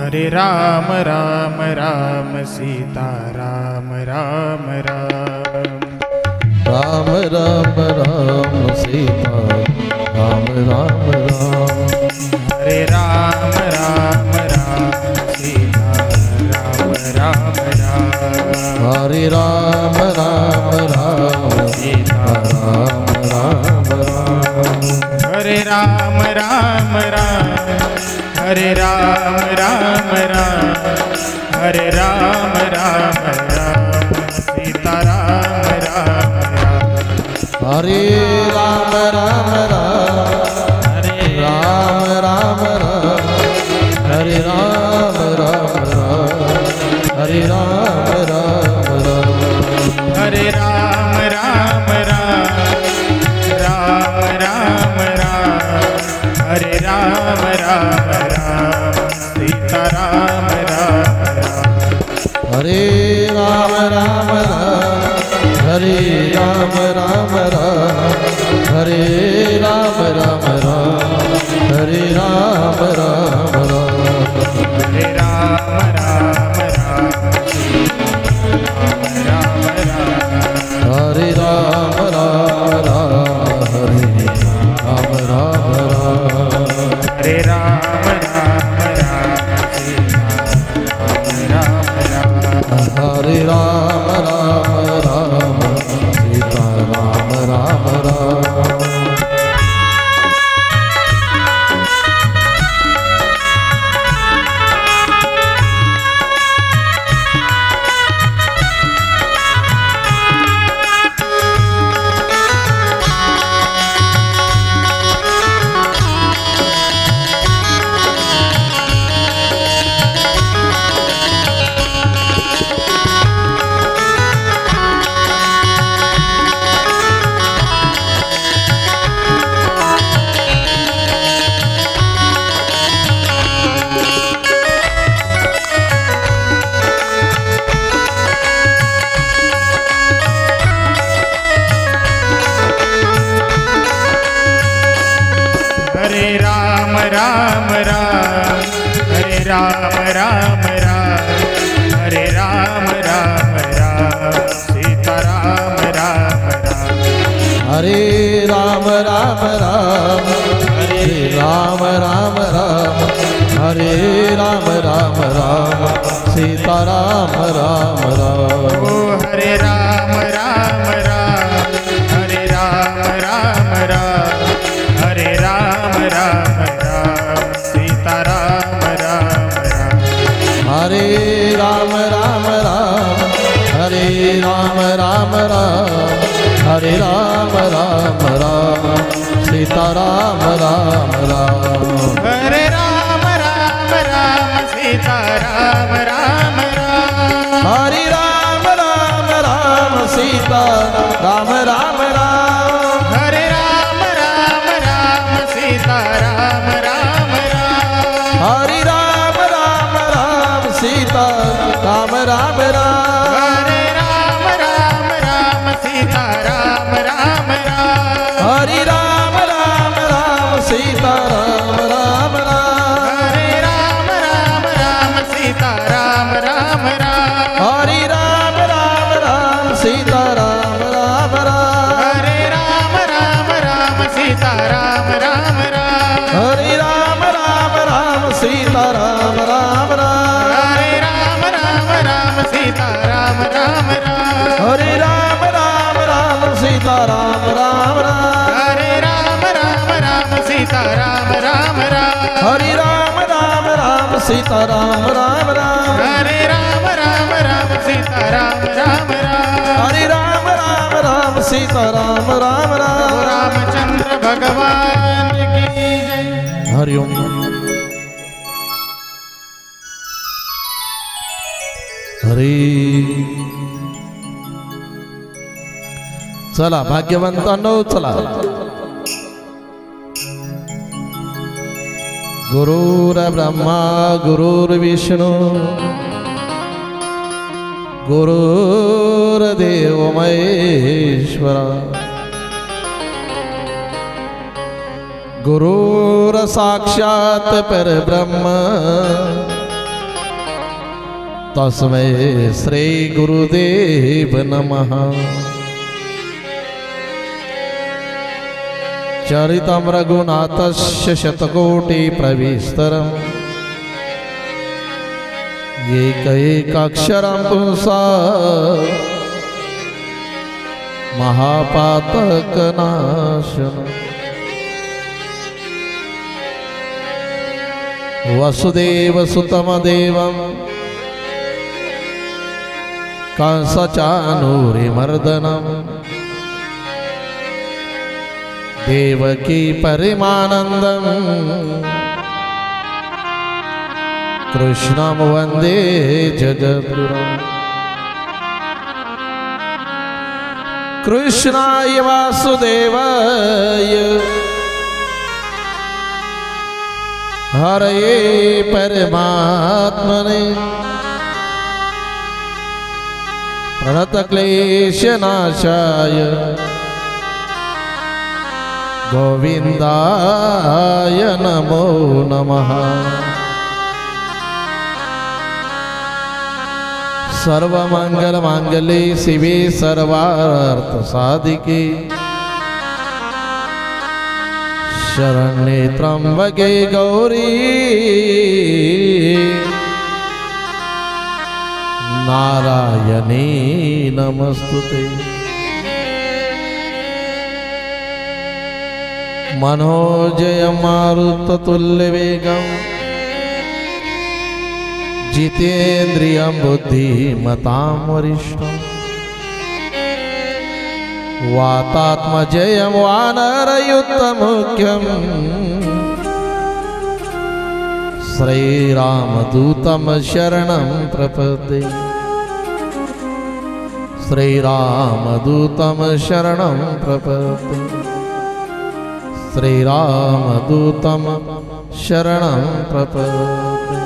हरे राम राम राम सीता राम राम राम राम राम राम सीता राम राम राम हरे राम राम राम सीता राम राम राम हरे राम राम राम सीता राम राम राम हरे राम राम राम हरे राम राम राम हरे राम राम राम सीता राम राम राम हरे राम राम राम हरे राम राम राम हरे राम राम राम हरे राम राम राम हरे राम राम राम राम राम राम हरे राम राम राम सीता राम राम राम हरे राम राम राम हरे राम राम राम हरे राम राम राम हरे राम राम राम हरे राम राम राम राम राम हरे राम राम राम हरे राम राम राम हरे राम राम राम राम राम हरे राम राम राम सीता राम राम राम हरे राम राम राम हरे राम राम राम हरे राम राम राम सीता राम राम राम हरे राम राम राम हरे राम राम राम हरे राम राम राम सीता राम राम राम ओ हरे राम राम राम हरे राम राम राम हरे राम राम राम सीता राम राम राम हरे राम राम राम हरे राम राम राम हरे राम राम राम सीता राम राम राम हरे राम राम राम सीता राम राम राम हरे राम राम राम सीता राम राम राम हरे राम राम राम सीता राम राम राम हरे राम राम राम सीता राम राम राम हरे राम राम राम सीता राम राम राम हरे राम राम राम सीता राम राम राम हरे राम राम राम सीता राम राम राम हरे राम राम राम सीता राम राम राम हरे राम राम राम सीता राम राम राम हरे राम राम राम सीता राम राम राम हरे राम राम राम सीता राम राम राम हरे राम राम राम सीता राम राम राम हरे राम राम राम सीता राम राम राम हरे राम राम राम सीता राम राम राम हरे राम राम राम सीता राम राम राम हरे राम राम राम सीता राम राम राम रामचंद्र भगवान की जय। हरिओम हरे चला भाग्यवंतांनो चला गुरुर्ब्रह्मा गुरुर्विष्णू गुरुर्देव महेश्वरा गुरुर्साक्षात् परब्रह्म तस्मै श्री गुरुदेव नमः। चरितं रघुनाथस्य शतकोटि प्रविस्तरम् एकैकाक्षरं पुंसा महापातकनाशनम्। वसुदेवसुतमदेवं कंसचाणूरमर्दनम् देवकी परमानन्दम् कृष्णं वन्दे जगद्गुरुम्। कृष्णाय वासुदेवाय हरये परमात्मने प्रणतक्लेशनाशाय गोविन्दाय नमो नमः। सर्वमंगलमांगल्ये शिवे सर्वार्थसाधिके शरण्ये त्र्यंबके गौरी नारायणी नमस्तुते। मनोजयं मारुततुल्यवेगं जितेन्द्रियं बुद्धिमतां वरिष्ठम् वातात्मजयं वानरयुतमुख्यं श्रीरामदूतं शरणं प्रपद्ये। श्रीरामदूतं शरणं प्रपद्ये। श्रीरामदूतं शरणं प्रपद्ये।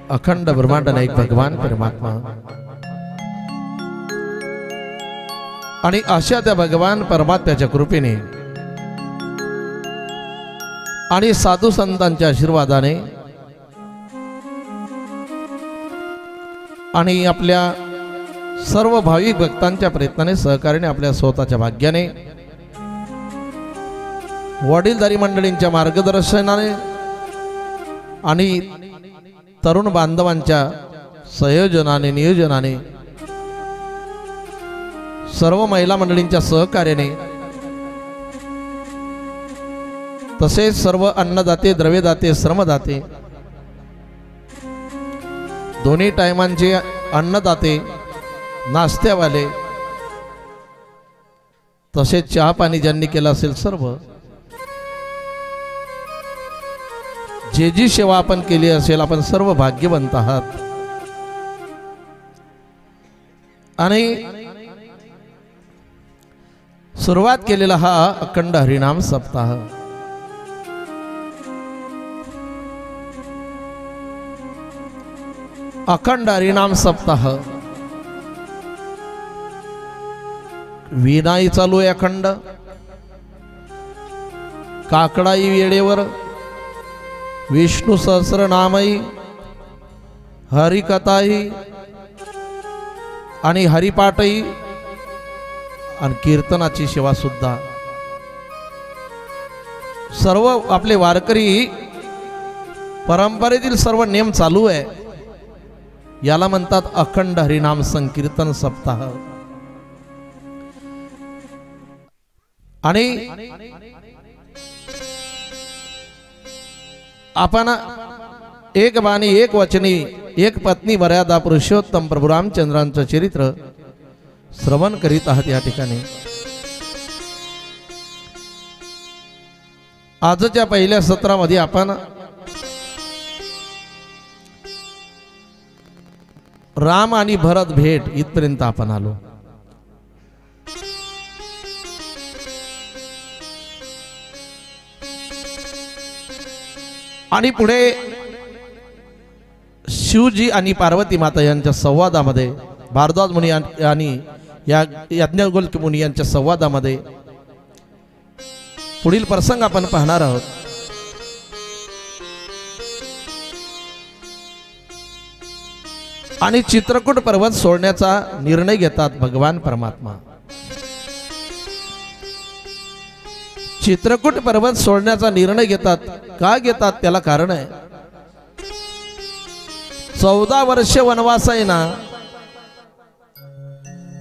अखंड ब्रह्मांड नायक भगवान परमात्मा आणि अशा त्या भगवान परमात्म्याच्या कृपेने आणि साधू संतांच्या आशीर्वादाने आणि आपल्या सर्व भाविक भक्तांच्या प्रयत्नाने सहकार्याने आपल्या स्वतःच्या भाग्याने वडीलधारी मंडळींच्या मार्गदर्शनाने आणि तरुण बांधवांच्या संयोजनाने नियोजनाने सर्व महिला मंडळींच्या सहकार्याने तसेच सर्व अन्नदाते द्रव्यदाते श्रमदाते दोन्ही टायमांचे अन्नदाते नाश्त्यावाले तसेच चहा पाणी ज्यांनी केलं असेल सर्व जे जी सेवा आपण केली असेल आपण सर्व भाग्यवंत आहात। आणि सुरुवात केलेला हा अखंड हरिनाम सप्ताह अखंड हरिनाम सप्ताह वीणाई चालू आहे अखंड काकडाई वेळेवर विष्णु सहस्रनामई हरिकथाई आणि हरिपाठई आणि कीर्तनाची सेवा सुद्धा सर्व आपले वारकरी परंपरेतील सर्व नियम चालू आहे। याला म्हणतात अखंड हरिनाम संकीर्तन सप्ताह। आणि आपण एक बाणी एक वचनी एक पत्नी मर्यादा पुरुषोत्तम प्रभू रामचंद्रांचं चरित्र श्रवण करीत आहात। या ठिकाणी आजच्या पहिल्या सत्रामध्ये आपण राम आणि भरत भेट इथपर्यंत आपण आलो। आणि पुढे शिवजी आणि पार्वती माता यांच्या संवादामध्ये भारद्वाज मुनी आणि या याज्ञवल्क्य मुनी यांच्या संवादामध्ये पुढील प्रसंग आपण पाहणार आहोत। आणि चित्रकूट पर्वत सोडण्याचा निर्णय घेतात भगवान परमात्मा। चित्रकूट पर्वत सोडण्याचा निर्णय घेतात, का घेतात त्याला कारण आहे। 14 वर्ष वनवास आहे ना,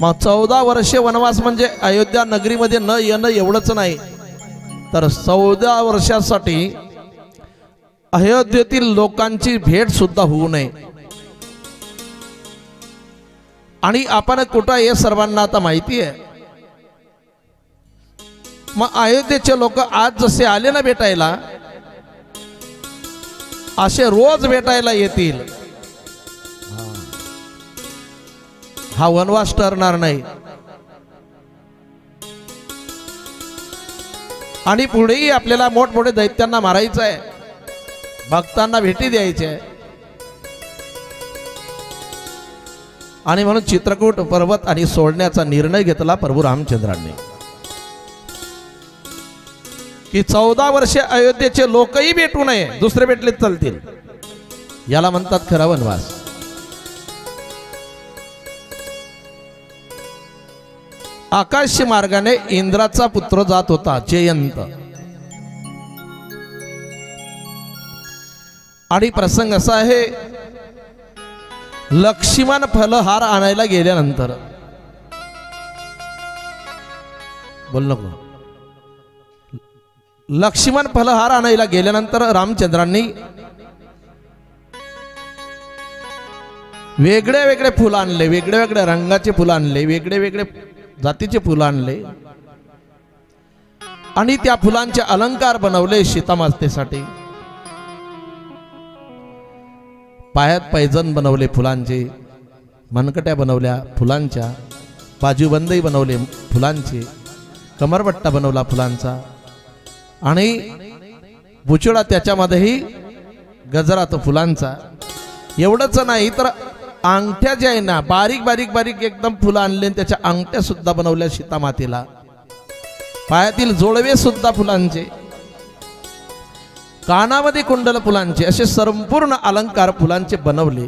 मग 14 वर्षे वनवास म्हणजे अयोध्या नगरीमध्ये न येणं एवढंच नाही, तर 14 वर्षासाठी अयोध्येतील लोकांची भेट सुद्धा होऊ नये। आणि आपण कुठं हे सर्वांना आता माहिती आहे। मग अयोध्येचे लोक आज जसे आले ना भेटायला, असे रोज भेटायला येतील, हा वनवास ठरणार नाही। आणि पुढेही आपल्याला मोठमोठे दैत्यांना मारायचं आहे, भक्तांना भेटी द्यायची आहे। आणि म्हणून चित्रकूट पर्वत आणि सोडण्याचा निर्णय घेतला प्रभू रामचंद्रांनी, की 14 वर्षे अयोध्येचे लोकही भेटू नये, दुसरे भेटले चालतील, याला म्हणतात खरा वनवास। आकाश मार्गाने इंद्राचा पुत्र जात होता जयंत, आणि प्रसंग असा आहे, लक्ष्मण फलहार आणायला गेल्यानंतर, बोल नको, लक्ष्मण फलहार आणायला गेल्यानंतर रामचंद्रांनी वेगळे वेगळे फुलं आणले, वेगळे वेगळे रंगाचे फुलं आणले, वेगळे वेगळे जातीचे फुलं आणले, आणि त्या फुलांचे अलंकार बनवले सीतामातेसाठी। पायात पैजण बनवले फुलांचे, मनकट्या बनवल्या फुलांच्या, बाजूबंदही बनवले फुलांचे, कमरपट्टा बनवला फुलांचा, आणि बुचडा त्याच्यामध्येही गजरा तो फुलांचा। एवढंच नाही तर अंगठ्या ज्या आहे ना, बारीक बारीक बारीक एकदम फुलं आणले, त्याच्या अंगठ्या सुद्धा बनवल्या सीतामातेला, पायातील जोडवे सुद्धा फुलांचे, कानामध्ये कुंडल फुलांचे, असे संपूर्ण अलंकार फुलांचे बनवले।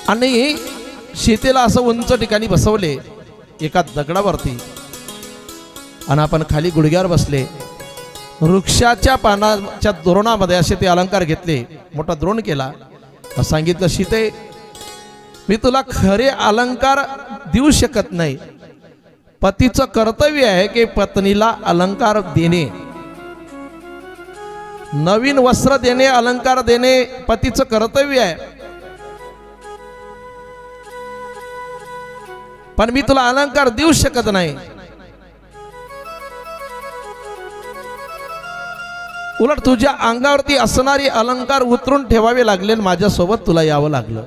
आणि सीतेला असं उंच ठिकाणी बसवले एका दगडावरती, आणि आपण खाली गुडघ्यावर बसले, वृक्षाच्या पानाच्या द्रोणामध्ये असे ते अलंकार घेतले, मोठा द्रोण केला, सांगितलं सीते मी तुला खरे अलंकार देऊ शकत नाही, पतीचं कर्तव्य आहे की पत्नीला अलंकार देणे, नवीन वस्त्र देणे, अलंकार देणे पतीचं कर्तव्य आहे, पण मी तुला अलंकार देऊ शकत नाही। उलट तुझ्या अंगावरती असणारी अलंकार उतरून ठेवावे लागले, माझ्यासोबत तुला यावं लागलं,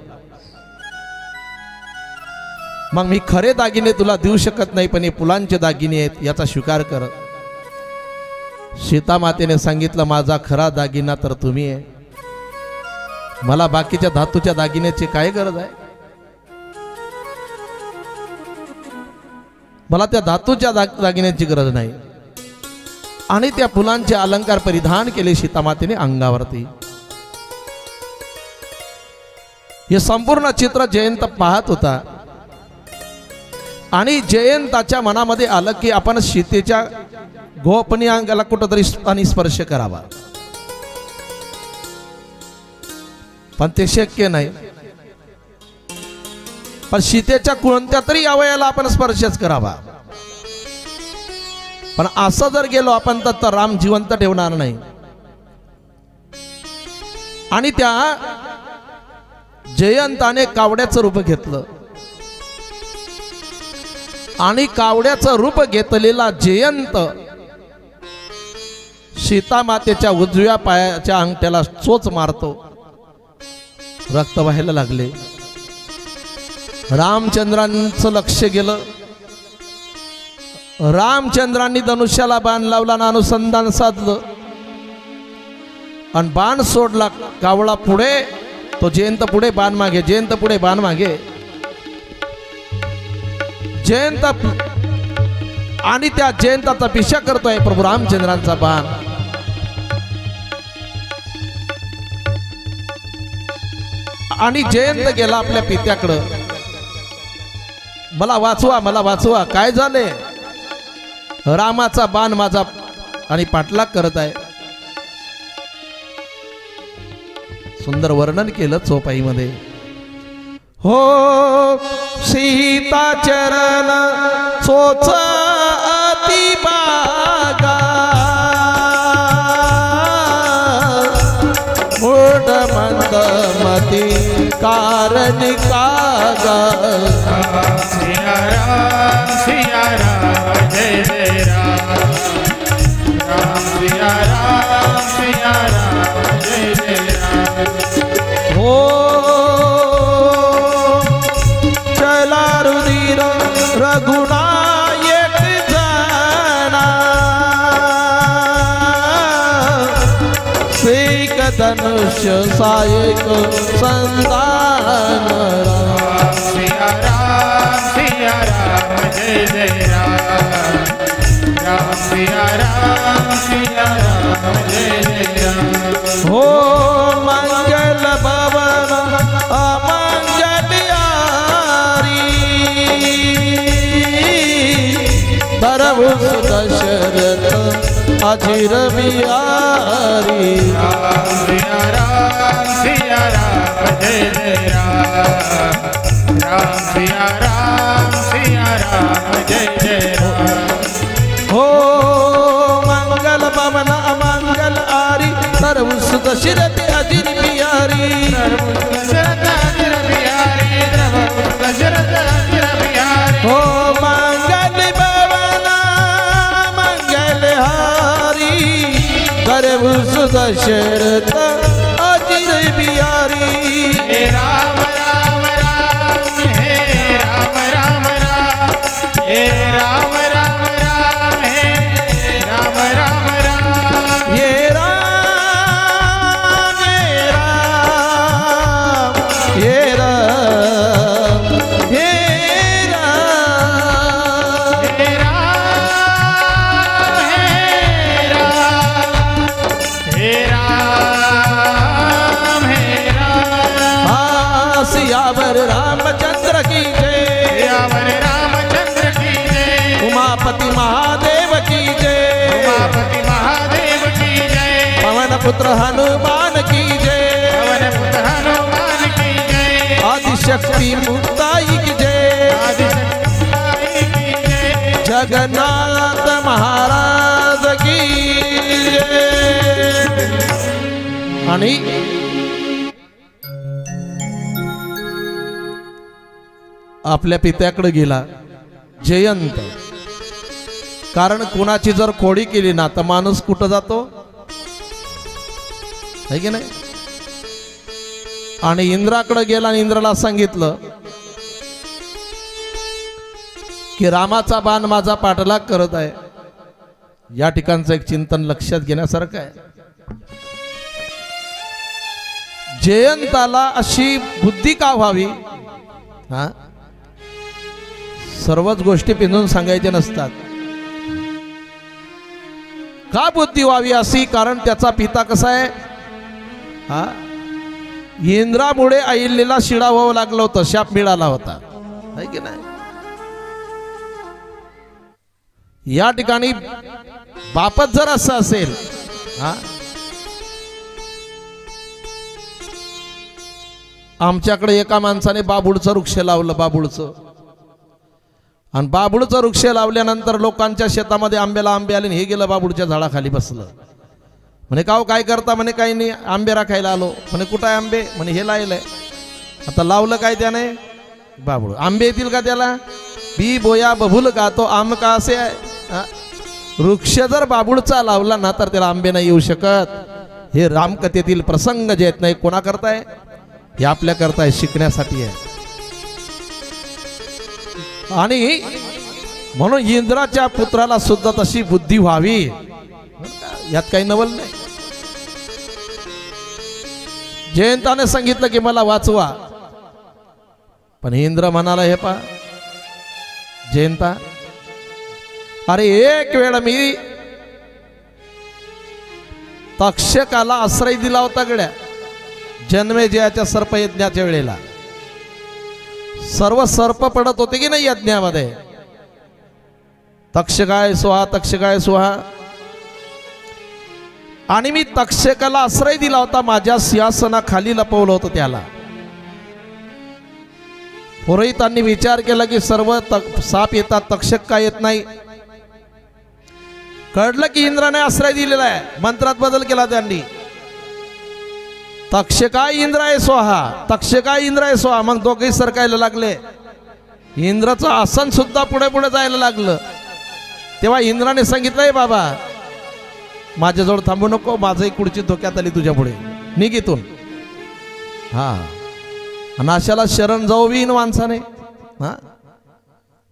मग मी खरे दागिने तुला देऊ शकत नाही, पण हे फुलांचे दागिने आहेत याचा स्वीकार कर। सीता मातेने सांगितलं माझा खरा दागिना तर तुम्ही आहे, मला बाकीच्या धातूच्या दागिन्याची काय गरज आहे, मला त्या धातूच्या दागिन्याची गरज नाही। आणि त्या फुलांचे अलंकार परिधान केले सीता मातेने अंगावरती। हे संपूर्ण चित्र जयंत पाहत होता, आणि जयंताच्या मनामध्ये आलं की आपण सीतेच्या गोपनीय अंगाला कुठंतरी स्पर्श करावा, पण ते शक्य नाही। पण सीतेच्या कोणत्या तरी अवयवाला आपण स्पर्शच करावा, पण असं जर गेलो आपण तर राम जिवंत ठेवणार नाही। आणि त्या जयंताने कावड्याचं रूप घेतलं, आणि कावड्याचं रूप घेतलेला जयंत सीता मातेच्या उजव्या पायाच्या अंगठ्याला चोच मारतो, रक्त व्हायला लागले। रामचंद्रांचं लक्ष गेलं, रामचंद्रांनी धनुष्याला बाण लावला ना, अनुसंधान साधलं आणि बाण सोडला, कावळा पुढे तो जयंत पुढे बाण मागे, जयंत पुढे बाण मागे, जयंत आणि त्या जयंताचा पिछा करतोय प्रभू रामचंद्रांचा बाण। आणि जयंत गेला आपल्या पित्याकडं, मला वाचवा मला वाचवा, काय झाले? रामाचा बाण माझा आणि पाठलाग करत आहे. सुंदर वर्णन केलं चोपाईमध्ये. हो सीता चरण चोच अति बागा, मूढ मंद मती कारण कागा. सिया राम जय जय राम, राम सिया राम जय जय राम. हो चला रुधिर रघुनायक जना, सेक धनुष्य सायक संतान. सिया राम जय जय राम, राम सिया राम जय जय राम. हो मंगल भवन अमंगल यारी, धरहु दशरथ अजिर बिहारी. सिया राम जय जय राम, राम सिया राम जय जय राम. हो मंगल भवन अमंगल आरी, धरहु दशरथ अजिर बिहारी. दशरथ अजिर बिहारी, दशरथ अजिर बिहारी. हो मंगल भवन मंगल हारी, धरहु दशरथ अजिर बिहारी. हे राम राम राम, हे राम राम राम, हे राम राम राम, हे राम राम राम. ये राम ये राम ये राम ये राम. हे राम हे राम हे राम. हाँ सियावर रामचंद्र की जय, सियावर रामचंद्र की जय, उमापति महादेव की जय, उमापति महादेव की जय, पवन पुत्र हनुमान की जय, पवन पुत्र हनुमान की जय, आदिशक्ति मुक्ताई की जय, आदिशक्ति की जय, जगन्नाथ महाराज की जय. आणि आपल्या पित्याकडे गेला जयंत. कारण कोणाची जर खोडी केली ना तर माणूस कुठं जातो, है की नाही? आणि इंद्राकडे गेला आणि इंद्राला सांगितलं की रामाचा बाण माझा पाठलाग करत आहे. या ठिकाणचं एक चिंतन लक्षात घेण्यासारखं आहे. जयंताला अशी बुद्धी का व्हावी? हा, सर्वच गोष्टी पिंजून सांगायच्या नसतात. का बुद्धी व्हावी अशी? कारण त्याचा पिता कसा आहे, हा, इंद्रामुळे अहिल्याला शिडा व्हावं लागलं होतं, शाप मिळाला होता, है की नाही? या ठिकाणी बापच जर असं असेल, हा, आमच्याकडे एका माणसाने बाबुळचं वृक्ष लावलं, बाबुळचं. आणि बाबुळचं वृक्ष लावल्यानंतर लोकांच्या शेतामध्ये आंब्याला आंबे आले, हे गेलं बाबुळच्या झाडाखाली बसलं. म्हणे काव काय करता? म्हणे काही नाही, आंबे राखायला आलो. म्हणे कुठं आहे आंबे? म्हणे हे लायलंय. आता लावलं काय त्याने? बाबुळ. आंबे येतील का त्याला? बी बोया बबुल का तो आम का असे आहे? वृक्ष जर बाबुळचा लावला ना तर त्याला आंबे नाही येऊ शकत. हे रामकथेतील प्रसंग जे आहेत नाही, कोणा करताय? हे आपल्या करताय, शिकण्यासाठी आहे. आणि म्हणून इंद्राच्या पुत्राला सुद्धा तशी बुद्धी व्हावी, यात काही नवल नाही. जयंताने सांगितलं की मला वाचवा, पण इंद्र म्हणाला हे पा जयंता, अरे एक वेळ मी तक्षकाला आश्रय दिला होता गड्या, जन्मेजयाच्या सर्पयज्ञाच्या वेळेला सर्व सर्प पडत होते की नाही यज्ञामध्ये, तक्षकाय स्वाहा तक्षकाय स्वाहा. आणि मी तक्षकाला आश्रय दिला होता, माझ्या सिंहासनाखाली लपवलं होतं त्याला. पुरोहितांनी विचार केला की सर्व साप येतात, तक्षक काय येत नाही. कळलं की इंद्राने आश्रय दिलेला आहे, मंत्रात बदल केला त्यांनी. तक्षकाय इंद्राय स्वाहा, तक्षकाय इंद्राय स्वाहा. मग दोघेही सरकायला लागले. इंद्राचं आसन सुद्धा पुढे पुढे जायला लागलं. तेव्हा इंद्राने सांगितलंय बाबा माझ्याजवळ थांबू नको, माझही कुडची धोक्यात आली तुझ्या पुढे, निघितून. हा, आणि आशाला शरण जाऊ बीन माणसाने. हा,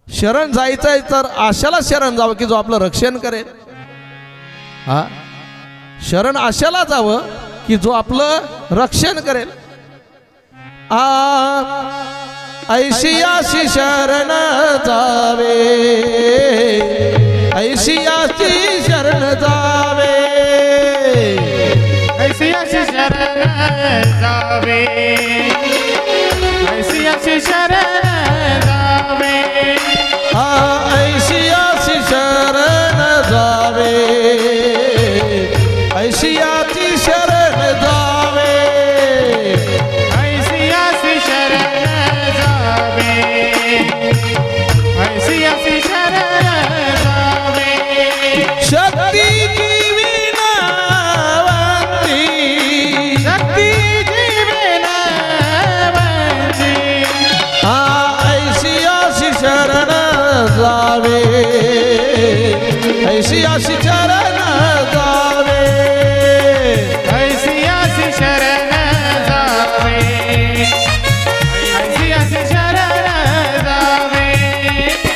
शरण जायचंय तर आशाला शरण जावं की जो आपलं रक्षण करेल. हा, शरण आशाला जावं की जो आपलं रक्षण करेल. ऐशी आशी शरण जावे, ऐशी आशी शरण जावे, ऐसी अशी शरण जावे, ऐसी अशी शरण जावे, ऐशी आशी शरण जावे, ऐशी आशी शरण जावे, ऐसी अशी शरण जावे, ऐसी अशी शरण जावे. शक्ती जीविनावंती, शक्ती जीवनावंती, ऐशी आशी शरण जावे, ऐशी आशी शरण जावे, ऐसी अशी शरण जावे, ऐसी अशी शरण जावे.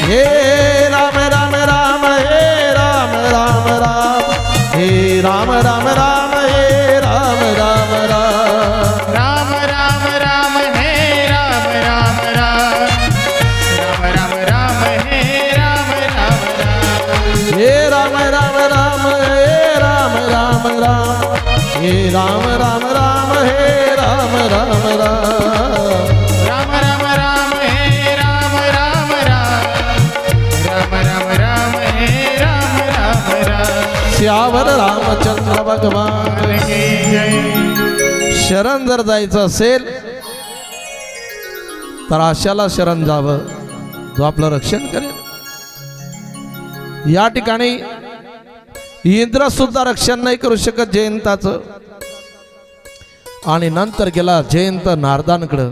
हे राम राम राम, हे राम राम राम, हे राम राम राम, हे राम राम राम, राम राम राम हे राम राम राम, राम राम राम हे राम राम राम, हे राम राम राम, हे राम राम राम, हे राम राम राम, हे राम राम राम, राम राम राम हे राम राम राम, राम राम राम हे राम राम राम. श्यावर रामचंद्र भगवान. की जय. शरण जर जायचं असेल तर आशाला शरण जावं जो आपलं रक्षण करेल. या ठिकाणी इंद्र सुद्धा रक्षण नाही करू शकत जयंताचं. आणि नंतर गेला जयंत नारदांकडं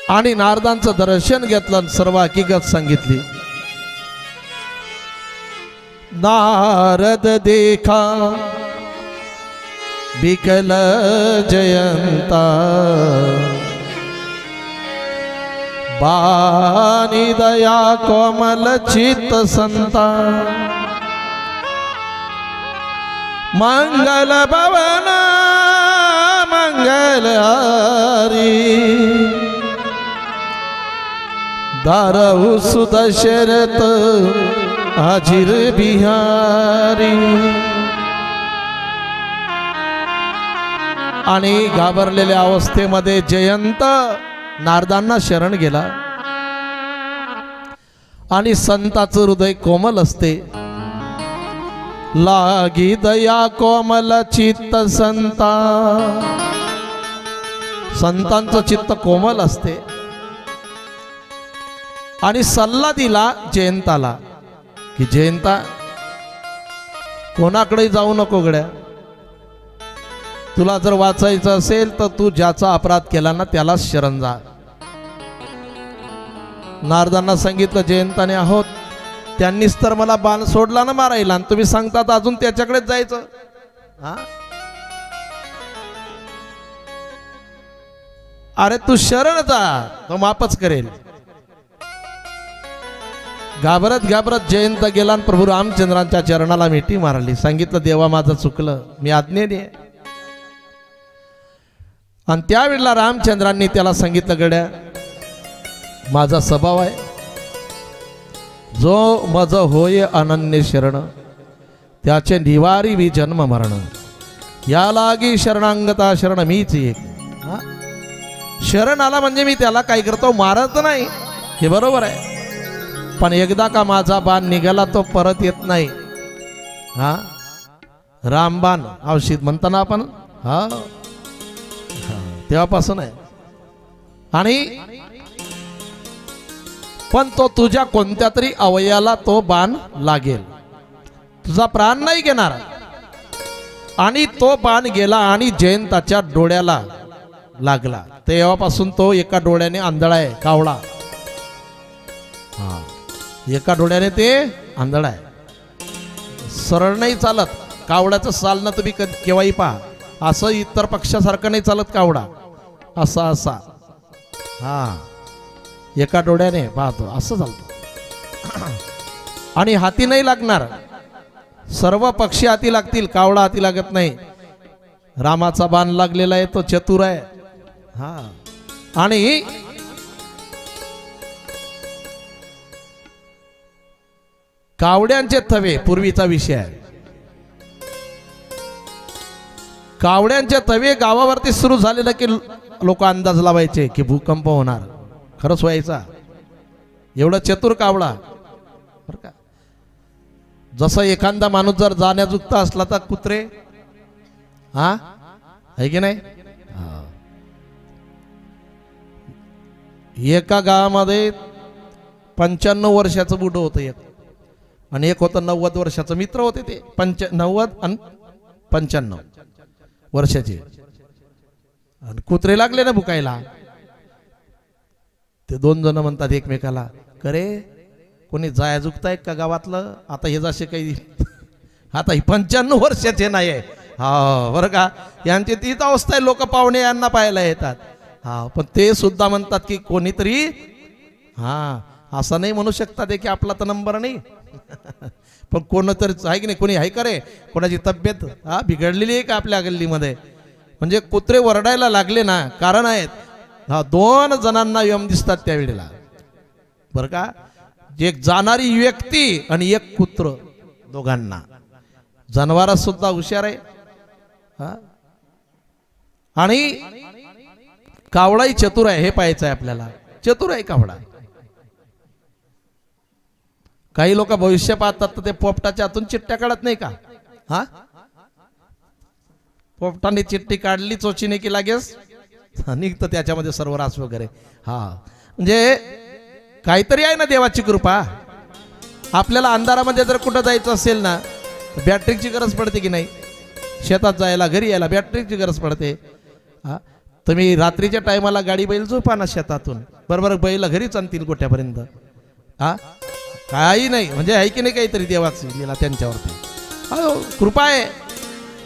आणि नारदांचं दर्शन घेतलं, सर्व हकीकत सांगितली. नारद देखा बिकल जयंता, बानी दया कोमल चित संता, मंगल भवन मंगल हरी, दारहु सुदशरथ हाजीर बिहारी. आणि घाबरलेल्या अवस्थेमध्ये जयंत नारदांना शरण गेला. आणि संताचं हृदय कोमल असते. लागी दया कोमल चित्त संता, संतांचं चित्त कोमल असते. आणि सल्ला दिला जयंताला की जयंता कोणाकडे जाऊ नको गड्या, तुला जर वाचायचं असेल तर तू ज्याचा अपराध केला ना त्यालाच शरण जा. नारदांना सांगितलं जयंताने, आहोत त्यांनीच तर मला बाण सोडला ना मारायला, आणि तुम्ही सांगतात अजून त्याच्याकडेच जायचं. हा, अरे तू शरण जा, तो माफच करेल. घाबरत घाबरत जयंत गेला आणि प्रभू रामचंद्रांच्या चरणाला मिठी मारली. सांगितलं देवा माझं चुकलं, मी आज्ञेने. आणि त्यावेळेला रामचंद्रांनी त्याला सांगितलं गड्या माझा स्वभाव आहे, जो मज होय अनन्य शरण त्याचे निवारी वि जन्म मरण. या लागी शरणांगता शरण मीच एक. हा? शरण आला म्हणजे मी त्याला काय करतो, मारत नाही, हे बरोबर आहे. पण एकदा का माझा बाण निघाला तो परत येत नाही. हा, रामबाण औषध म्हणताना आपण, हा, तेव्हापासून आहे. आणि पण तो तुझ्या कोणत्या तरी अवयवाला तो बाण लागेल, तुझा प्राण नाही घेणार. आणि तो बाण गेला आणि जयंताच्या डोळ्याला लागला, तेव्हापासून तो एका डोळ्याने आंधळा आहे, कावळा. हा, एका डोळ्याने ते आंधळा आहे, सरळ नाही चालत. कावड्याचं चालणं तुम्ही केव्हाही पहा, असं इतर पक्षासारखं नाही चालत कावडा, असा असा. हा, एका डोळ्याने पाहतो, असं चालतो. आणि हाती नाही लागणार, सर्व पक्षी हाती लागतील, कावडा हाती लागत नाही. रामाचा बाण लागलेला आहे, तो चतुर आहे. हा, आणि कावड्यांचे थवे पूर्वीचा विषय आहे. कावड्यांचे तवे गावावरती सुरू झालेलं की लोक अंदाज लावायचे की भूकंप होणार, खरंच व्हायचा. एवढा चतुर कावडा बरं का. जसं एखादा माणूस जर जाण्याजुक्त असला तर कुत्रे, हा आहे की नाही. एका गावामध्ये 95 वर्षाचं बुड होतं एक, आणि एक होतं 90 वर्षाचं. मित्र होते ते, 90 आणि 95 वर्षाचे. आणि कुत्रे लागले ना भुकायला. ते दोन जण म्हणतात एकमेकाला, करे कोणी जायजुक्त आहे का गावातलं, आता हे जसे काही आता 95 वर्षाचे नाही आहे. हा बरं का, यांची तीच अवस्था आहे, लोक पाहुणे यांना पाहायला येतात. हा, पण ते सुद्धा म्हणतात की कोणीतरी, हा असं नाही म्हणू शकतात की आपला तर नंबर नाही. पण कोणतरी आहे की नाही, कोणी आहे का रे, कोणाची तब्येत हा बिघडलेली आहे का आपल्या गल्लीमध्ये. म्हणजे कुत्रे वरडायला लागले ना, कारण आहेत. हा, 2 जणांना यम दिसतात त्यावेळेला बरं का. एक जाणारी व्यक्ती आणि एक कुत्र, दोघांना. जनावर सुद्धा हुशार आहे. हा, आणि कावडाही चतुर आहे, हे पाहायचं आहे आपल्याला. चतुर आहे कावडा. काही लोक भविष्य पाहतात तर ते पोपटाच्या हातून चिठ्ठ्या काढत नाही का. हा, पोपटाने चिठ्ठी काढली चोचीने की लागेच निघतं त्याच्यामध्ये सर्व रास वगैरे. हा, म्हणजे काहीतरी आहे ना देवाची कृपा. आपल्याला अंधारामध्ये जर कुठं जायचं असेल ना, बॅटरीची गरज पडते की नाही. शेतात जायला, घरी यायला बॅटरीची गरज पडते. हा, तुम्ही रात्रीच्या टायमाला गाडी बैल झोपा ना शेतातून, बरोबर बैल घरीच आणतील गोठ्यापर्यंत. हा, काही नाही, म्हणजे आहे की नाही काहीतरी देवाची लीला त्यांच्यावरती. हो, कृपा आहे.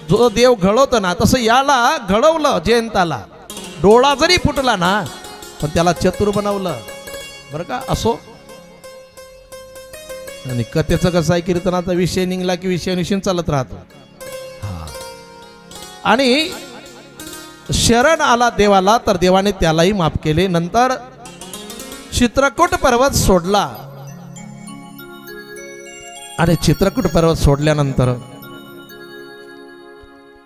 जो देव घडवतो ना, तसं याला घडवलं जयंताला. डोळा जरी फुटला ना, पण त्याला चतुर बनवलं बरं का. असो, आणि कथेचं कसं आहे, कीर्तनाचा विषय निघला की विषय निश्चित चालत राहतो. हा, आणि शरण आला देवाला तर देवाने त्यालाही माफ केले. नंतर चित्रकूट पर्वत सोडला, आणि चित्रकूट पर्वत सोडल्यानंतर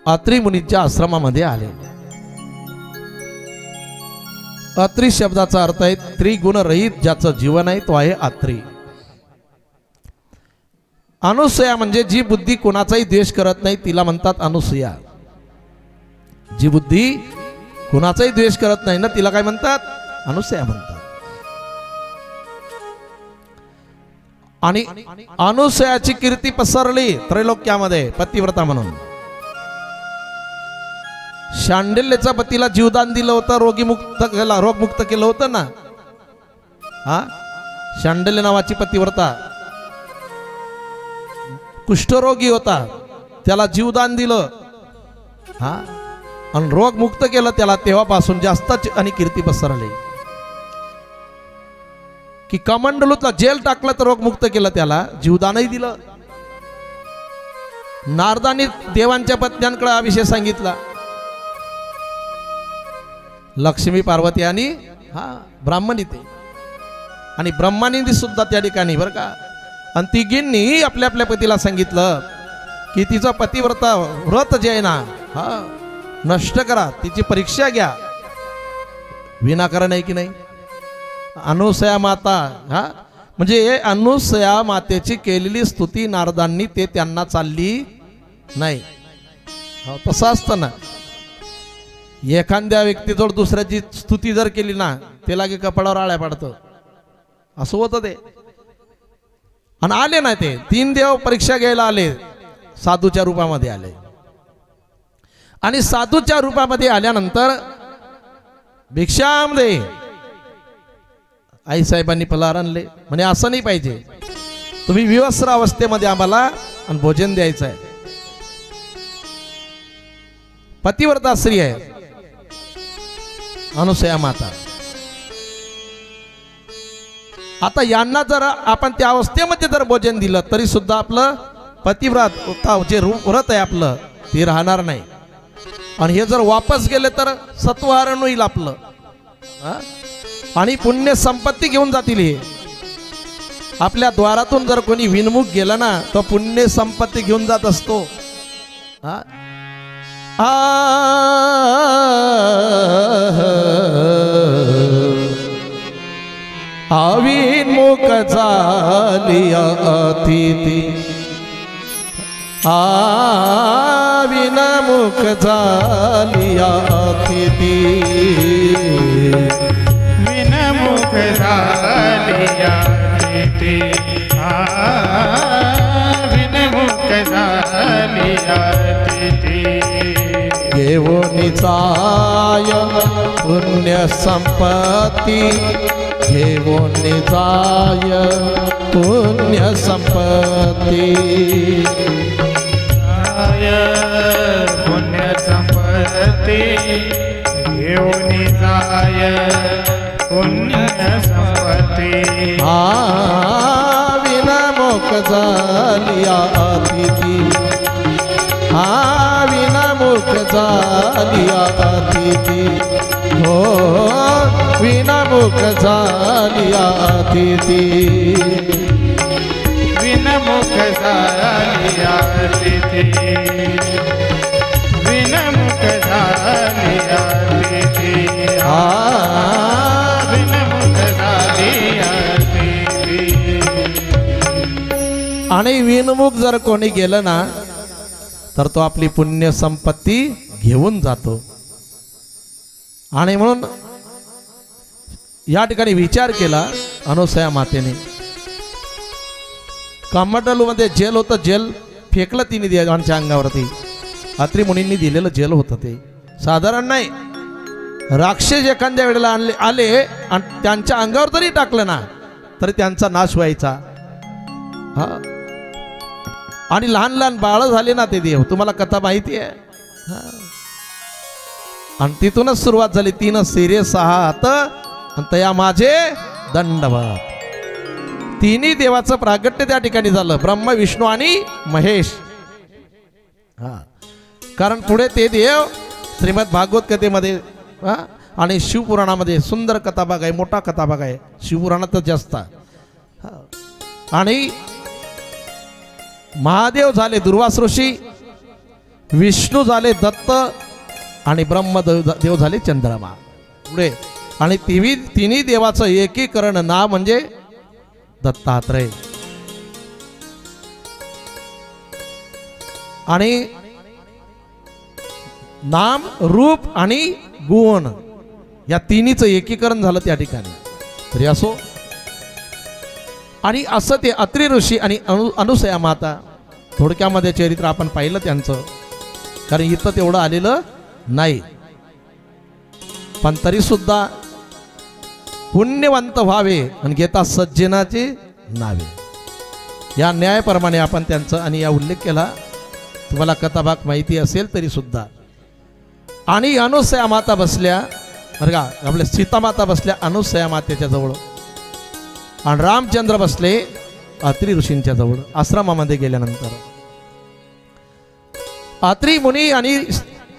अत्री मुनीच्या आश्रमामध्ये आले. अत्री शब्दाचा अर्थ आहे त्रिगुण रहित ज्याचं जीवन आहे, तो आहे अत्री. अनुसूया म्हणजे जी बुद्धी कोणाचाही द्वेष करत नाही, तिला म्हणतात अनुसूया. जी बुद्धी कोणाचाही द्वेष करत नाही ना, तिला काय म्हणतात, अनुसूया म्हणतात. आणि अनुसूयाची कीर्ती पसरली त्रैलोक्यामध्ये पतिव्रता म्हणून. शांडिल्यच्या पतीला जीवदान दिलं होतं, रोगमुक्त केला, रोगमुक्त केलं होतं ना. हा, शांडिल्य नावाची पतिव्रता, कुष्ठरोगी होता, त्याला जीवदान दिलं. हा, आणि रोगमुक्त केलं त्याला. तेव्हापासून जास्त आणि कीर्ती पसरली. की कमंडलूतला जेल टाकलं तर रोगमुक्त केलं त्याला, जीवदानही दिलं. नारदांनी देवांच्या पत्न्यांकडे हा विषय सांगितला. लक्ष्मी पार्वती आणि हा ब्राह्मणी ते, आणि ब्रह्मानी सुद्धा त्या ठिकाणी बरं का. आणि तिघींनी आपल्या आपल्या पतीला सांगितलं की तिचा पतिव्रता व्रत जे आहे ना, हा नष्ट करा, तिची परीक्षा घ्या. विनाकारण आहे की नाही. अनुसया माता, हा म्हणजे अनुसया मातेची केलेली स्तुती नारदांनी ते त्यांना चालली नाही. तसं असतं ना, एखाद्या व्यक्तीजवळ दुसऱ्याची स्तुती जर केली ना, ते लागे कपाळावर आळ्या पडतं. असं होतं ते. आणि आले ना ते 3 देव परीक्षा घ्यायला आले, साधूच्या रूपामध्ये आले. आणि साधूच्या रूपामध्ये आल्यानंतर भिक्षाम दे, आईसाहेबांनी फलार आणले. म्हणे असं नाही पाहिजे, तुम्ही विवस्त्र अवस्थेमध्ये आम्हाला आणि भोजन द्यायचं आहे. पतिव्रता स्त्री आहे अनुसया माता. आता यांना जर आपण त्या अवस्थेमध्ये जर भोजन दिलं तरी सुद्धा आपलं पतिव्रता जे व्रत आहे आपलं ते राहणार नाही. आणि हे जर वापस गेले तर सत्वहरण होईल आपलं, आणि पुण्य संपत्ती घेऊन जातील. हे आपल्या द्वारातून जर कोणी विनमुख गेला ना, तो पुण्य संपत्ती घेऊन जात असतो. विनमुख झाली अतिथी, विनमुख झाली अतिथी, विनमुख झाली अतिथी, विनमुख झाली अतिथी. घेऊन जाय पुण्य संपत्ती, घेऊन जाय पुण्य संपत्ती, पुण्य संपत्ती घेऊन जाय पुण्य संपत्ती. विनमुख झाली अतिथी, विनमुख झाली अतिथी, हो विनमुख झाली अतिथी, विनमुख झाली अतिथी, विनमुख झाली अतिथी, विनमुख झाली अतिथी. आणि विनमुख जर कोणी गेलं ना तर तो आपली पुण्य संपत्ती घेऊन जातो. आणि म्हणून या ठिकाणी विचार केला अनुसया मातेने. कामंडलूमध्ये जेल होतं, जेल फेकलं तिने देवांच्या अंगावरती. अत्री मुनींनी दिलेलं जेल होतं ते, साधारण नाही. राक्षस एखाद्या वेळेला आले आणि त्यांच्या अंगावर जरी टाकलं ना तरी त्यांचा नाश व्हायचा. हा, आणि लहान लहान बाळ झाले ना ते देव, तुम्हाला कथा माहिती आहे. आणि तिथूनच सुरुवात झाली. 3 शिरे 6 हात आणि तया माझे दंडवत. 3 देवाचं प्रागट्य त्या ठिकाणी झालं, ब्रह्म विष्णू आणि महेश. कारण पुढे ते देव श्रीमद भागवत कथेमध्ये आणि शिवपुराणामध्ये सुंदर कथाभाग आहे, मोठा कथाभाग आहे. शिवपुराणातच जास्त. आणि महादेव झाले दुर्वास ऋषी, विष्णू झाले दत्त आणि ब्रह्मदेव झाले चंद्रमा. पुढे आणि 3 देवाचं एकीकरण नाव म्हणजे दत्तात्रय. आणि नाम, रूप आणि गुण या 3चं एकीकरण झालं त्या ठिकाणी. तरी असो, आणि असं ते अत्री ऋषी आणि अनुसया माता थोडक्यामध्ये चरित्र आपण पाहिलं त्यांचं, कारण इथं तेवढं आलेलं नाही. पण तरी सुद्धा पुण्यवंत व्हावे आणि घेता सज्जनाचे नावे, या न्यायाप्रमाणे आपण त्यांचं आणि या उल्लेख केला. तुम्हाला कथाभाग माहिती असेल तरी सुद्धा. आणि अनुसया माता बसल्या बरं का, आपल्या सीता माता बसल्या अनुसया मातेच्या जवळ, आणि रामचंद्र बसले अत्री ऋषींच्या जवळ. आश्रमामध्ये गेल्यानंतर अत्री मुनी आणि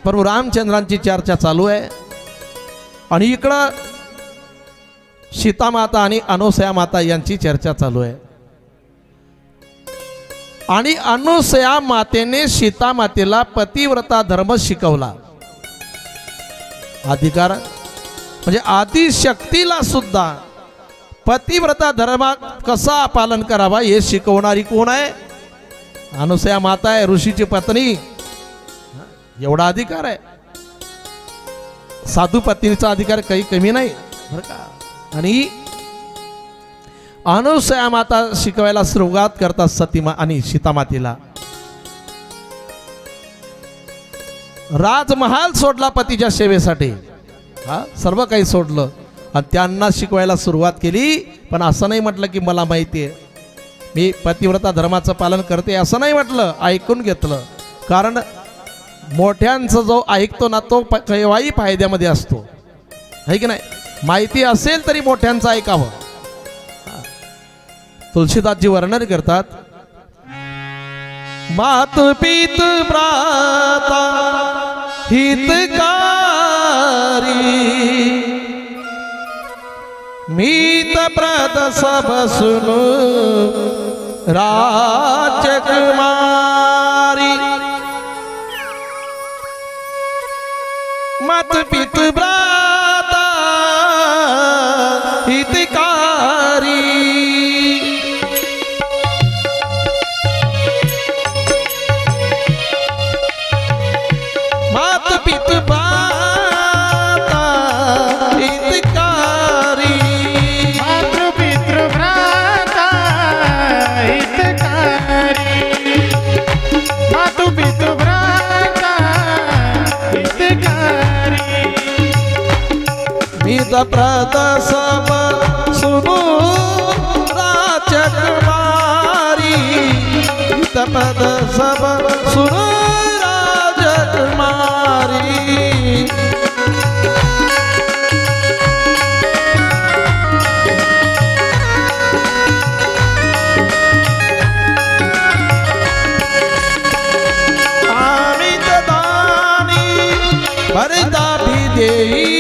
प्रभू रामचंद्रांची चर्चा चालू आहे. आणि इकडं सीता माता आणि अनुसया माता यांची चर्चा चालू आहे. आणि अनुसया मातेने सीता मातेला पतिव्रता धर्म शिकवला. अधिकार म्हणजे आदिशक्तीला सुद्धा पतिव्रता धर्म कसा पालन करावा हे शिकवणारी कोण आहे? अनुसया माता आहे, ऋषीची पत्नी. एवढा अधिकार आहे. साधू पत्नीचा अधिकार काही कमी नाही बरं का. आणि अनुसया माता शिकवायला सुरुवात करतात सतीमा आणि सीतामातेला. राजमहाल सोडला पतीच्या सेवेसाठी, सर्व काही सोडलं आणि त्यांना शिकवायला सुरुवात केली. पण असं नाही म्हटलं की मला माहिती आहे मी पतिव्रता धर्माचं पालन करते, असं नाही म्हटलं. ऐकून घेतलं. कारण मोठ्यांचा जो ऐकतो ना तो केव्हाही फायद्यामध्ये असतो, आहे की नाही. माहिती असेल तरी मोठ्यांचं ऐकावं. तुलसीदासजी वर्णन करतात, मात पीत भ्राता हितकारी मीत प्रद सब सुनु राजकुमारी. मात पित भ्राता हितकारी मात पित भ्राता हितकारी मातृपितृ भ्राता हितकारी मातृपितृ भ्राता हितकारी मीत प्रद सब सुनु राजकुमारी मीत प्रद सब सुनु राजकुमारी. अमित दानी भरता भी देई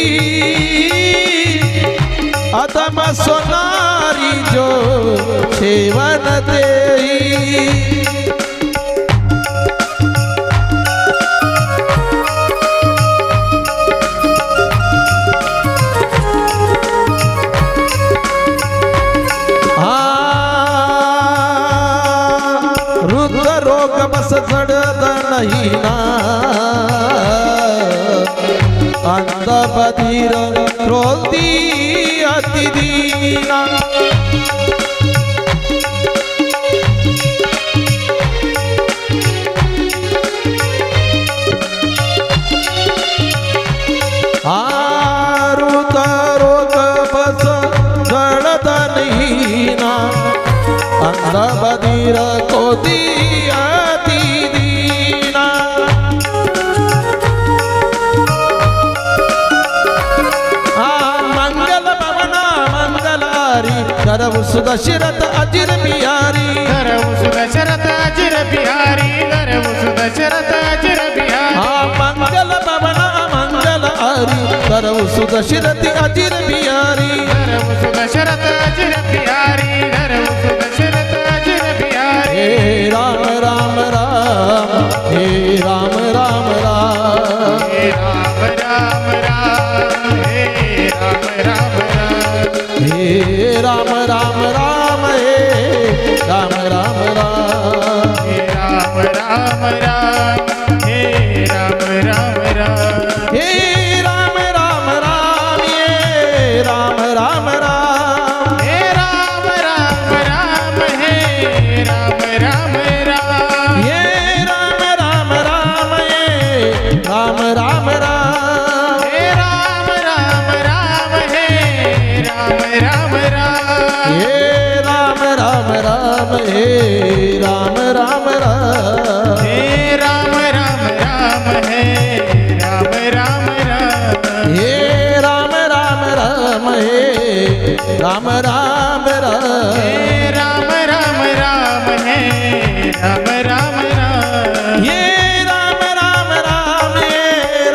अधम सोनारी जो सेवन देई. रुद्र रोग बस जडद नाही ना अंध बधीर क्रोधी अति दीना. रुद्र रोग बस जडद नाही ना अंध बधीर क्रोधी अति दीना. मंगल भवना मंगलारी करव सुदशरथ अजिर बिहारी करव सुदशरथ अजिर बिहारी करव सुदशरथ अजिर बिहारी. मंगल भवना मंगलारी करव सुदशरथ अजिर बिहारी करव सुदशरथ अजिर बिहारी करव सुदशरथ अजिर बिहारी. हे राम राम राम हे राम राम राम हे राम राम राम हे राम राम राम हे राम राम राम हे राम राम राम हे राम राम राम हे राम राम राम हे राम राम राम ये राम राम राम हे राम राम राम हे राम राम राम ये राम राम राम ये राम राम राम हे राम राम राम हे राम राम राम ये राम राम राम हे राम राम राम हे राम राम राम हे राम राम राम हे राम राम राम हे राम राम राम हे राम राम राम हे राम राम राम ये राम राम राम ये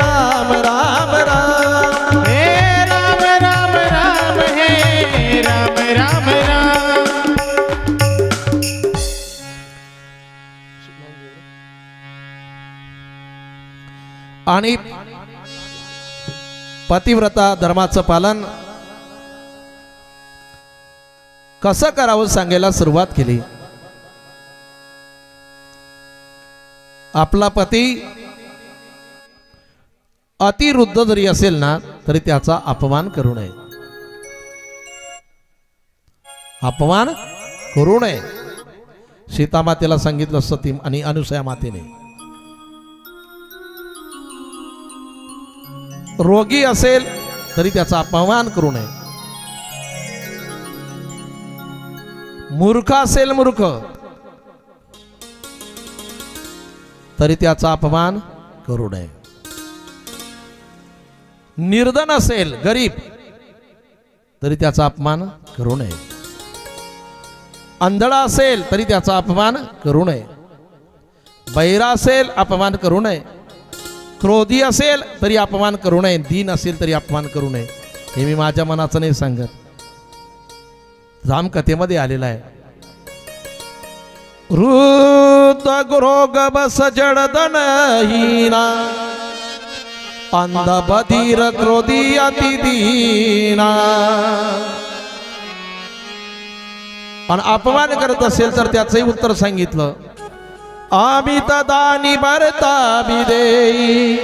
राम राम राम हे राम राम राम हे राम राम राम आणि पतिव्रता धर्माचं पालन कसं करावं सांगायला सुरुवात केली. आपला पती अतिवृद्ध जरी असेल ना तरी त्याचा अपमान करू नये. अपमान करू नये. सीता मातेला सांगितलं सती आणि अनुसया मातेने. रोगी असेल तरी त्याचा अपमान करू नये. मूर्ख असेल मूर्ख तरी त्याचा अपमान करू नये. निर्धन असेल गरीब तरी त्याचा अपमान करू नये. अंधळा असेल तरी त्याचा अपमान करू नये. बैरा असेल अपमान करू नये. क्रोधी असेल तरी अपमान करू नये. दीन असेल तरी अपमान करू नये. हे मी माझ्या मनाचं नाही सांगत, रामकथेमध्ये आलेला आहे. ऋत रोग बस जडदनहीना अंध बधीर क्रोधी अति दीना. आणि अपमान करत असेल तर त्याचंही उत्तर सांगितलं. अमित दानी भरता विदेई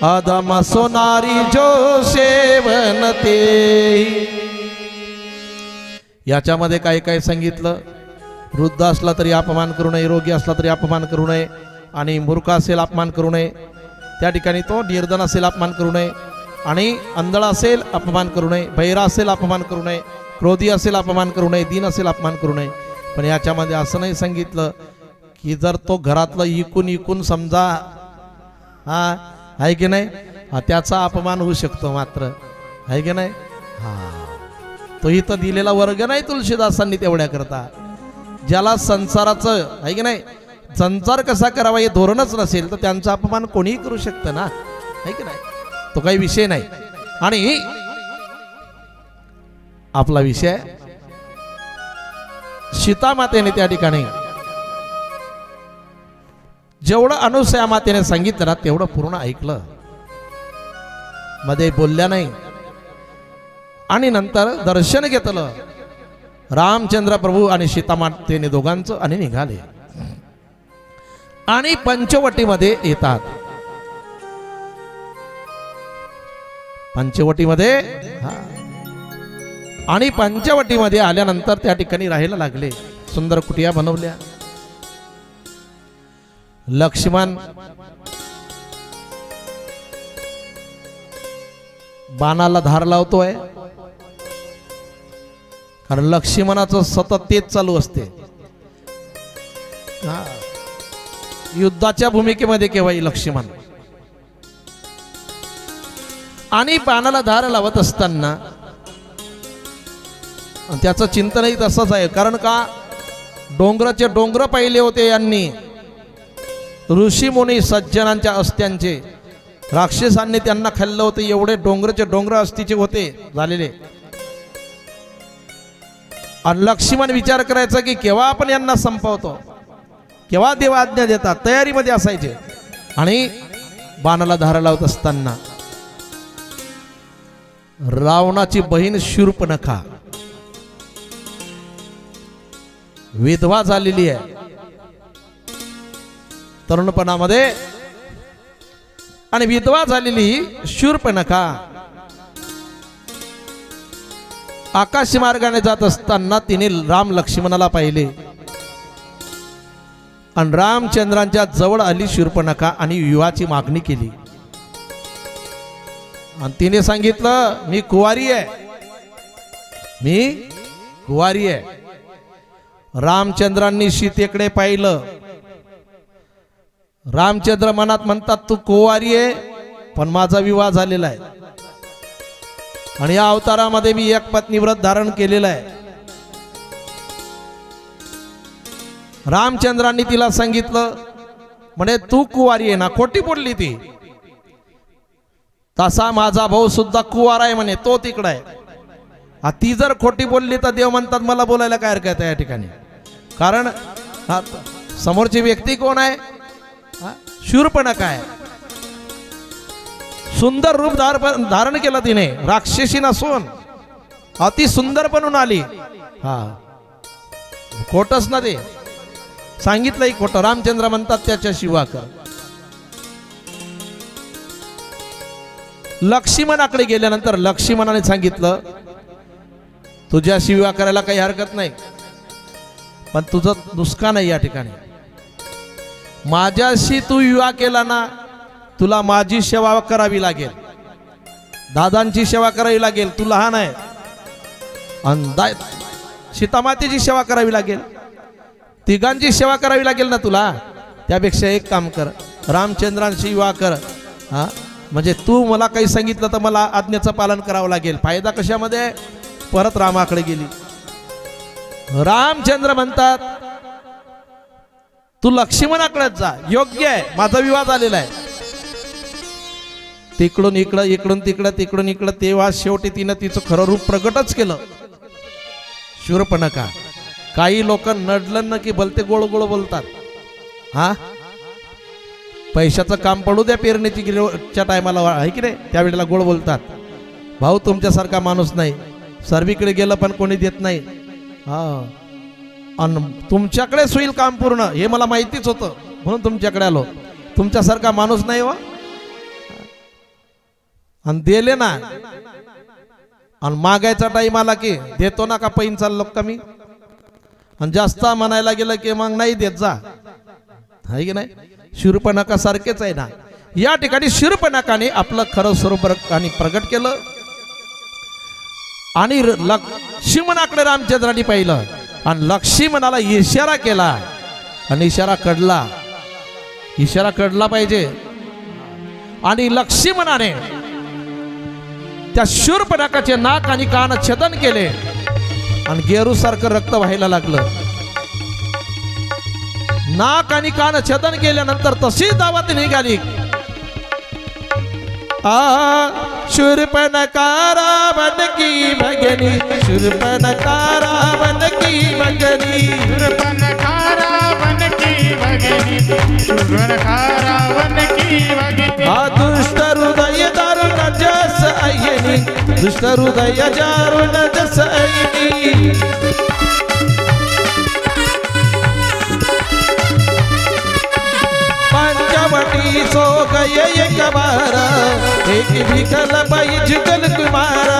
अधम सोनारी जो सेवन ते. याच्यामध्ये काय काय सांगितलं. वृद्ध असला तरी अपमान करू नये, रोगी असला तरी अपमान करू नये, आणि मूर्ख असेल अपमान करू नये. त्या ठिकाणी तो निर्धन असेल अपमान करू नये, आणि अंधळा असेल अपमान करू नये, बहिरा असेल अपमान करू नये, क्रोधी असेल अपमान करू नये, दीन असेल अपमान करू नये. पण याच्यामध्ये असं नाही सांगितलं की जर तो घरातलं इकून समजा हा आहे की नाही, त्याचा अपमान होऊ शकतो मात्र, आहे की नाही. हा तो इथं दिलेला वर्ग नाही तुलसीदासांनी तेवढ्या करता. ज्याला संसाराचं आहे की नाही, संसार कसा करावा हे धोरणच नसेल तर त्यांचा अपमान कोणीही करू शकतं ना, आहे की नाही. तो काही विषय नाही. आणि आपला विषय सीता मातेने त्या ठिकाणी जेवढं अनुसया मातेने सांगितलं ना तेवढं पूर्ण ऐकलं, मध्ये बोलल्या नाही. आणि नंतर दर्शन घेतलं रामचंद्र प्रभू आणि सीता मातेने दोघांचं, आणि निघाले. आणि पंचवटीमध्ये येतात. पंचवटीमध्ये आणि पंचवटीमध्ये आल्यानंतर त्या ठिकाणी राहायला लागले. सुंदर कुटिया बनवल्या. लक्ष्मण बाणाला धार लावतोय, कारण लक्ष्मणाचं सतत तेच चालू असते. युद्धाच्या भूमिकेमध्ये केव्हाही लक्ष्मण. आणि बाणाला धार लावत असताना त्याचं चिंतनही तसंच आहे. कारण का डोंगराचे डोंगर पाहिले होते यांनी, ऋषी मुनी सज्जनांच्या अस्त्यांचे. राक्षसांनी त्यांना खाल्लं होतं, एवढे डोंगराचे डोंगर अस्तीचे होते झालेले. आणि लक्ष्मण विचार करायचा की केव्हा आपण यांना संपवतो, केव्हा देव आज्ञा देतात, तयारीमध्ये असायचे. आणि बाणाला धार लावत असताना रावणाची बहीण शूर्पणखा विधवा झालेली आहे तरुणपणामध्ये, आणि विधवा झालेली शूर्पणखा आकाश मार्गाने जात असताना तिने राम लक्ष्मणाला पाहिले, आणि रामचंद्रांच्या जवळ आली शूर्पणखा आणि विवाहाची मागणी केली. आणि तिने सांगितलं मी कुवारी आहे, मी कुवारी आहे. रामचंद्रांनी सीतेकडे पाहिलं. रामचंद्र मनात म्हणतात तू कुवारी आहे पण माझा विवाह झालेला आहे, आणि या अवतारामध्ये मी एक पत्नी व्रत धारण केलेलं आहे. रामचंद्रांनी तिला सांगितलं म्हणे तू कुवारी आहे ना, खोटी बोलली ती. तसा माझा भाऊ सुद्धा कुवारा आहे म्हणे, तो तिकडे आहे. ती जर खोटी बोलली तर देव म्हणतात मला बोलायला काय हरकत आहे या ठिकाणी. कारण समोरची व्यक्ती कोण आहे, शूर्पणखा आहे. सुंदर रूप धारण केलं तिने, राक्षसी नसून अति सुंदर बनून आली. हा खोटच ना ते, सांगितलंय खोटं. रामचंद्र म्हणतात त्याच्याशी विवाह कर. लक्ष्मणाकडे गेल्यानंतर लक्ष्मणाने सांगितलं तुझ्याशी विवाह करायला काही हरकत नाही, पण तुझं नुसकान आहे या ठिकाणी. माझ्याशी तू विवाह केला ना, तुला माझी सेवा करावी लागेल, दादांची सेवा करावी लागेल, तू लहान आहे, आणि सीतामातेची सेवा करावी लागेल, तिघांची सेवा करावी लागेल ना तुला. त्यापेक्षा एक काम कर, रामचंद्रांशी विवाह कर. हा म्हणजे तू मला काही सांगितलं तर मला आज्ञेचं पालन करावं लागेल. फायदा कशामध्ये? परत रामाकडे गेली. रामचंद्र म्हणतात तू लक्ष्मणाकडेच जा, योग्य आहे, माझा विवाह झालेला आहे. तिकडून इकडं, इकडून तिकडं, तिकडून इकडं. तेव्हा शेवटी तिनं तिचं खरं रूप प्रगटच केलं. शूरपणखा. काही लोक नडलं ना की भलते गोळ गोळ बोलतात. हा पैशाचं काम पडू द्या, पेरणीच्या टायमाला आहे की नाही, त्यावेळेला गोळ बोलतात. भाऊ तुमच्यासारखा माणूस नाही, सर्वीकडे गेलं पण कोणी देत नाही. हा आणि तुमच्याकडेच होईल काम पूर्ण हे मला माहितीच होतं, म्हणून तुमच्याकडे आलो. तुमच्यासारखा माणूस नाही हो. आणि दिले ना, आणि मागायचा टाइम आला की देतो ना का पैन चाललो कमी, आणि जास्त म्हणायला गेलं की मग नाही देत जा, आहे की नाही. शूरपणखा सारखेच आहे ना. या ठिकाणी शूरपणखाने आपलं खरं स्वरूप आणि प्रगट केलं. आणि लक्ष्मणाकडे रामचंद्रांनी पाहिलं आणि लक्ष्मणाला इशारा केला, आणि इशारा कडला. इशारा कडला पाहिजे. आणि लक्ष्मणाने त्या शूरपणखाचे नाक आणि कान छेदन केले, आणि गेरूसारखं रक्त व्हायला लागलं. नाक आणि कान छेदन केल्यानंतर तशीच दावत निघाली. शूरपणखा रावण की भगनी, शूरपणखा रावण की भगनी, शूरपणखा रावण की भगिनी, शूरपणखा रावण की भगिनी. दुष्ट हृदय दारुण जस ऐनी, दुष्ट हृदय दारुण जस ऐनी. पंचवटी सो गए एक बार, एक भिकल बाई जुगल कुमारा.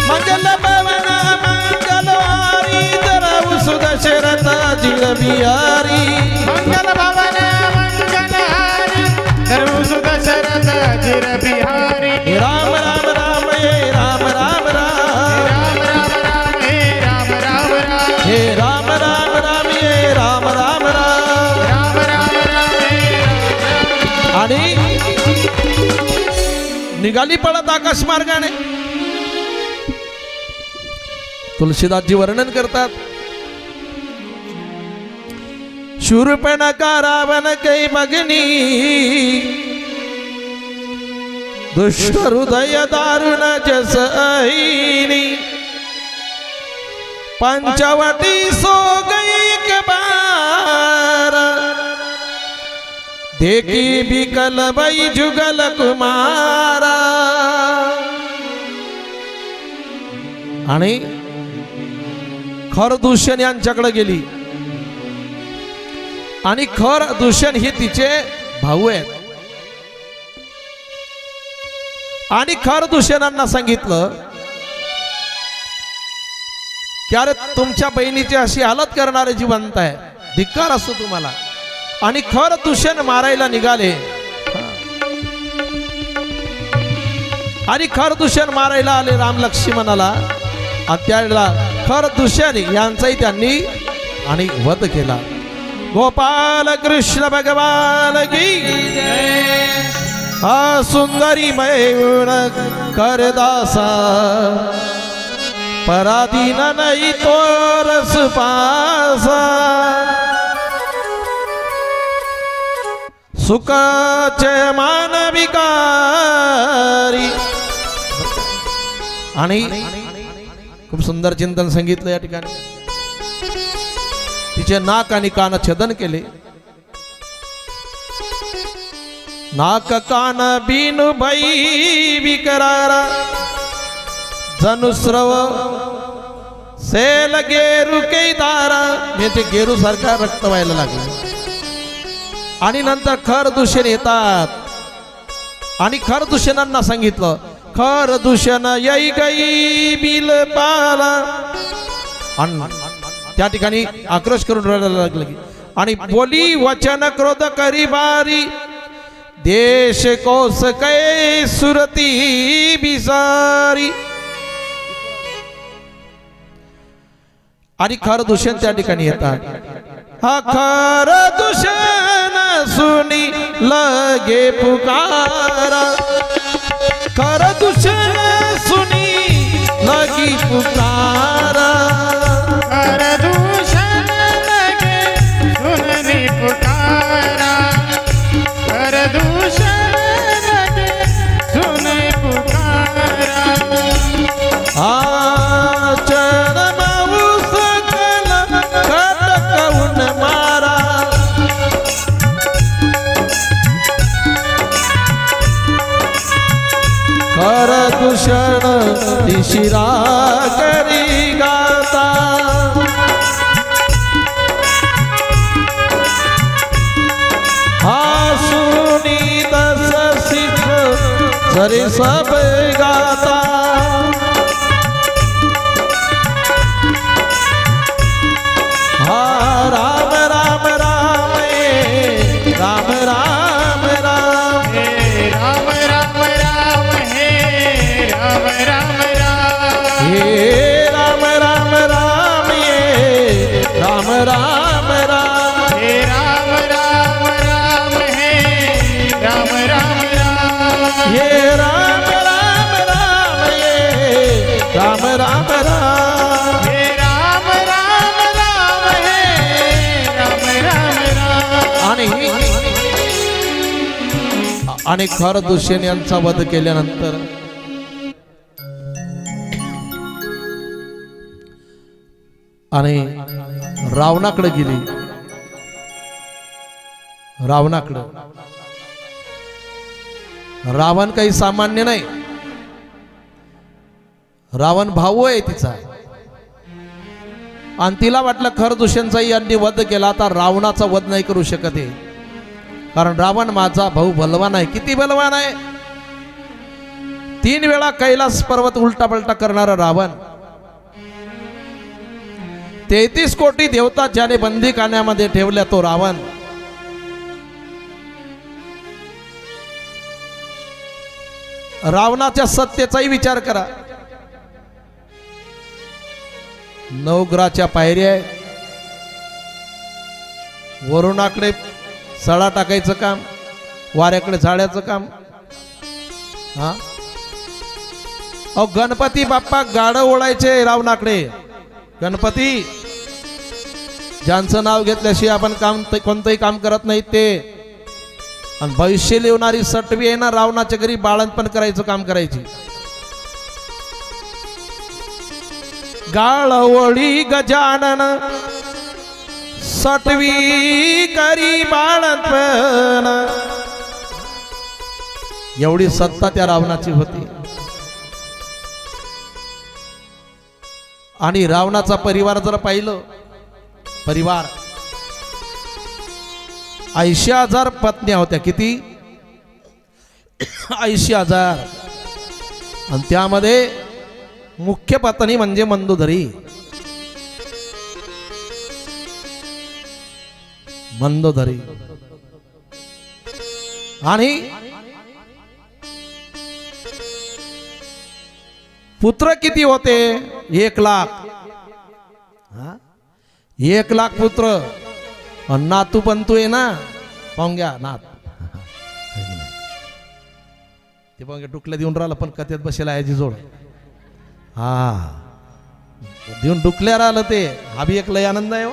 मंगल भवन मंगलवारी, धराऊ सुदशरथ जिल बिहारी. मंगल भवन मंगलहारी, धराऊ सुदशरथ जिल बिहारी. राम राम राम हे राम राम राम, राम राम राम हे राम राम राम, हे राम राम राम, राम राम राम हे राम. आणि निघाली पळत आकाश मार्गाने. तुलसीदासजी वर्णन करतात, शूरपणखा रावण कै भगनी, दुष्ट हृदय दारुण जस ऐनी. पंचवटी सो गई एक बार, देखी बिकल बाई जुगल कुमारा. आणि खर दूषण यांच्याकडे गेली, आणि खर दूषण हे तिचे भाऊ आहेत. आणि खर दूषणांना सांगितलं की अरे तुमच्या बहिणीची अशी हालत करणारे जिवंत आहे, धिक्कार असतो तुम्हाला. आणि खर दूषण मारायला निघाले, आणि खर दूषण मारायला आले राम लक्ष्मणाला. आणि त्यावेळेला खर दूषण यांचाही त्यांनी आणि वध केला. गोपाल कृष्ण भगवान की हा सुंदरी मयूर करदासा, पराधीन नहीं तो रस पासा. सुखाचे मानविकारी. आणि खूप सुंदर चिंतन सांगितलं या ठिकाणी. तिचे नाक आणि कान छेदन केले. नाक कान बिनु भई विकरारा जनुस्रव सेल गेरू केदारा. मी ते गेरू सारखा रक्त व्हायला लागलं. आणि नंतर खरदूषण येतात आणि खरदूषणांना सांगितलं खरदूषण यई गई बिल पाला. आणि त्या ठिकाणी आक्रोश करून रडायला लागले आणि बोली वचन क्रोध करी बारी देश कोस कै सुरती बिसारी. आणि खरदूषण त्या ठिकाणी येतात. हा खरदूषण सुनी लगे पुकारा. खरदूषण सुनी लगी पुकारा. खरदूषण लगे सुननी पुकारा. खरदूषण लगे सुने पुकारा. खरदूषण दिशिरा करी गाता. हासुनी दस सिख जरी सब गाता. हा राम राम राम राम राम राम राम राम राम हे राम राम राम हे राम राम राम ये राम राम राम हे राम राम राम हे राम राम राम ये राम राम राम ये राम राम राम हे राम राम राम हे राम राम राम. आणि खरदूषण यांचा वध केल्यानंतर आणि रावणाकडे गेली. रावणाकडे रावण काही सामान्य नाही. रावण भाऊ आहे तिचा आणि तिला वाटलं खरदूषणचाही यांनी वध केला आता रावणाचा वध नाही करू शकत आहे कारण रावण माझा भाऊ बलवान आहे. किती बलवान आहे. 3 वेळा कैलास पर्वत उलटा पलटा करणारा रावण. 33 कोटी देवता ज्याने बंदी खाण्यामध्ये ठेवल्या तो रावण. रावणाच्या सत्तेचाही विचार करा. 9 ग्रहाच्या पायऱ्या आहे. वरुणाकडे सडा टाकायचं काम, वाऱ्याकडे झाडाचं काम. हा अहो गणपती बाप्पा गाडं ओळायचे रावणाकडे. गणपती ज्यांचं नाव घेतल्याशिवाय आपण काम कोणतंही काम करत नाही ते. आणि भविष्य लिवणारी सटवी आहे ना रावणाच्या घरी बाळणपण करायचं काम करायची. गाळवळी गजानन सटवी करी बाळणपण. एवढी सत्ता त्या रावणाची होती. आणि रावणाचा परिवार जर पाहिलं, परिवार 80,000 पत्न्या होत्या. किती? 80,000. आणि त्यामध्ये मुख्य पत्नी म्हणजे मंदोदरी. मंदोदरी. आणि पुत्र किती होते? 1 लाख. 1 लाख पुत्र. नातू पंतू आहे ना, पाहून घ्या नात. ते पाहून घ्या टुकल्या देऊन राहिलं पण कथेत बसेला आजी जोड. हा देऊन डुकल्या राहिलं ते. हा बी एक लय आनंद आहे.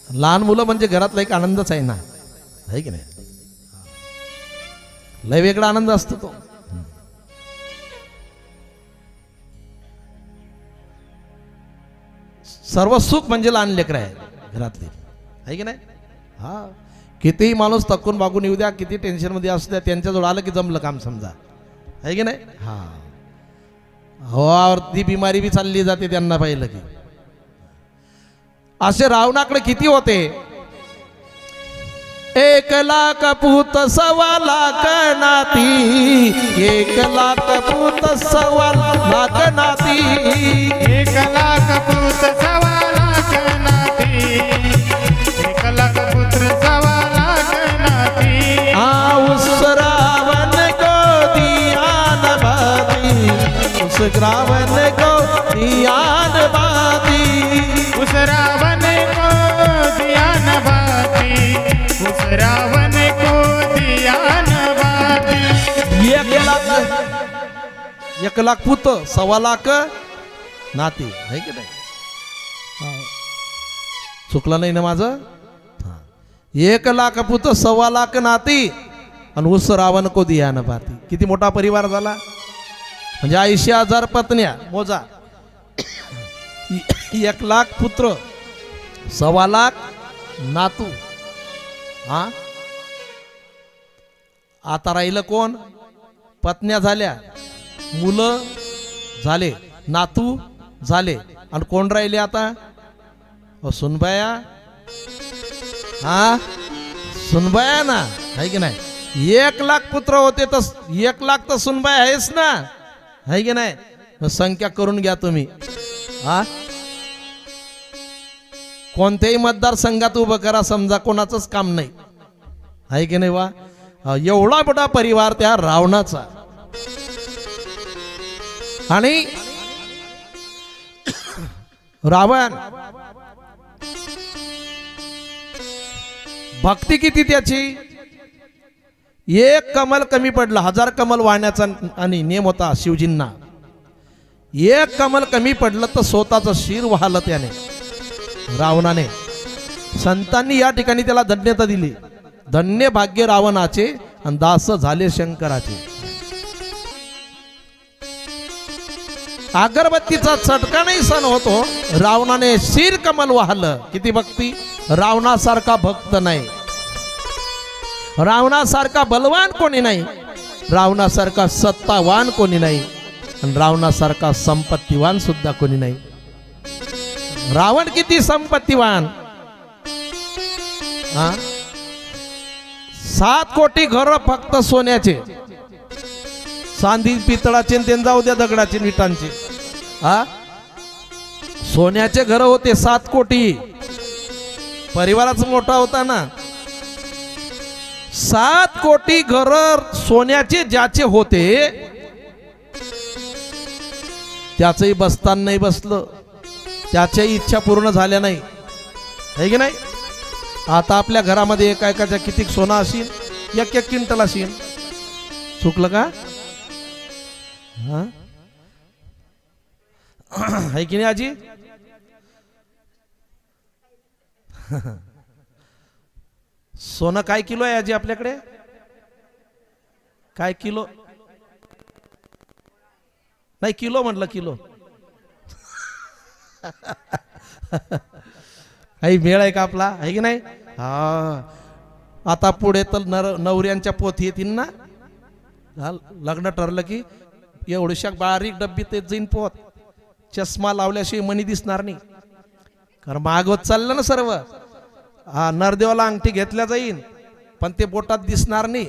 लहान मुलं म्हणजे घरातला एक आनंदच आहे ना. आहे की नाही? लय वेगळा आनंद असतो तो. सर्व सुख म्हणजे लहान लेकर आहे घरातले, आहे की नाही? हा, कितीही माणूस तक्कून बागून येऊ द्या, किती टेन्शन मध्ये असू द्या, त्यांच्याजवळ आलं की जमलं काम समजा, आहे की नाही? हा, हवावरती बिमारी बी चालली जाते त्यांना पाहिलं की. असे रावणाकडे किती होते? 1,00,000 पूत 1,25,000 नाती, 1,00,000 पूत 1,25,000 नाती, 1,00,000 पूत 1,25,000 नाती, 1,00,000 पुत्र 1,25,000 नाती. उस रावण को दियान बाती, उस रावण को दियान बाती, उस रावण को दिया न बाती, उस रावण को दिया न बाती. 1,00,000 पूत 1,25,000 नाती, आहे की नाही? चुकलं नाही ना माझं? 1,00,000 पूत 1,25,000 नाती आणि उस रावण को दिया न बाती. किती मोठा परिवार झाला म्हणजे 80,000 पत्न्या मोजा, 1,00,000 पुत्र 1,25,000 नातू. हा, आता राहिलं कोण? पत्न्या झाल्या, मुलं झाले, नातू झाले, आणि कोण राहिले आता? सुनबाया. हा, सुनबाया ना, आहे की नाही? 1,00,000 पुत्र होते तर 1,00,000 तर सुनबाया आहेच ना, आहे की नाही? मग संख्या करून घ्या तुम्ही. हा, कोणत्याही मतदारसंघात उभं करा, समजा कोणाचंच काम नाही, आहे की नाही? वा, एवढा मोठा परिवार त्या रावणाचा. आणि रावण भक्ती किती त्याची? 1 कमल कमी पडलं, 1000 कमल वाहण्याचा आणि नियम होता शिवजींना. 1 कमल कमी पडलं तर स्वतःचं शिर वाहलं त्याने, रावणाने. संतांनी या ठिकाणी त्याला धन्यता दिली. धन्य भाग्य रावणाचे आणि दास झाले शंकराचे. अगरबत्तीचा चटका नाही सण होतो, रावणाने शिर कमल वाहलं. किती भक्ती! रावणासारखा भक्त नाही, रावणासारखा बलवान कोणी नाही, रावणासारखा सत्तावान कोणी नाही, आणि रावणासारखा संपत्तीवान सुद्धा कोणी नाही. रावण किती संपत्तीवान! 7 कोटी घर फक्त सोन्याचे, चांदी पितळाचे, त्यांना जाऊ द्या दगडाचे विटांचे. सोन्याचे घर होते 7 कोटी. परिवाराच मोठा होता ना. 7 कोटी घर सोन्याचे ज्याचे होते, त्याचंही बसतान नाही बसलं, त्याच्याही इच्छा पूर्ण झाल्या नाही, है की नाही? आता आपल्या घरामध्ये एकाच्या किती सोना असेल? 1-1 क्विंटल असेल. चुकलं का? है की नाही आजी? सोनं काय किलो आहे आजी आपल्याकडे? काय किलो? नाही, किलो म्हटलं, किलो. काही मेळ आहे का आपला? आहे की नाही? हा, आता पुढे तर नवऱ्यांच्या पोथी येतील ना. लग्न ठरलं की एवढ्याशा बारीक डब्बीत येत जाईन पोत. चष्मा लावल्याशिवाय मनी दिसणार नाही, कारण मागवत चाललं ना सर्व. हा, नरदेवाला अंगठी घेतल्या जाईन पण ते बोटात दिसणार नाही.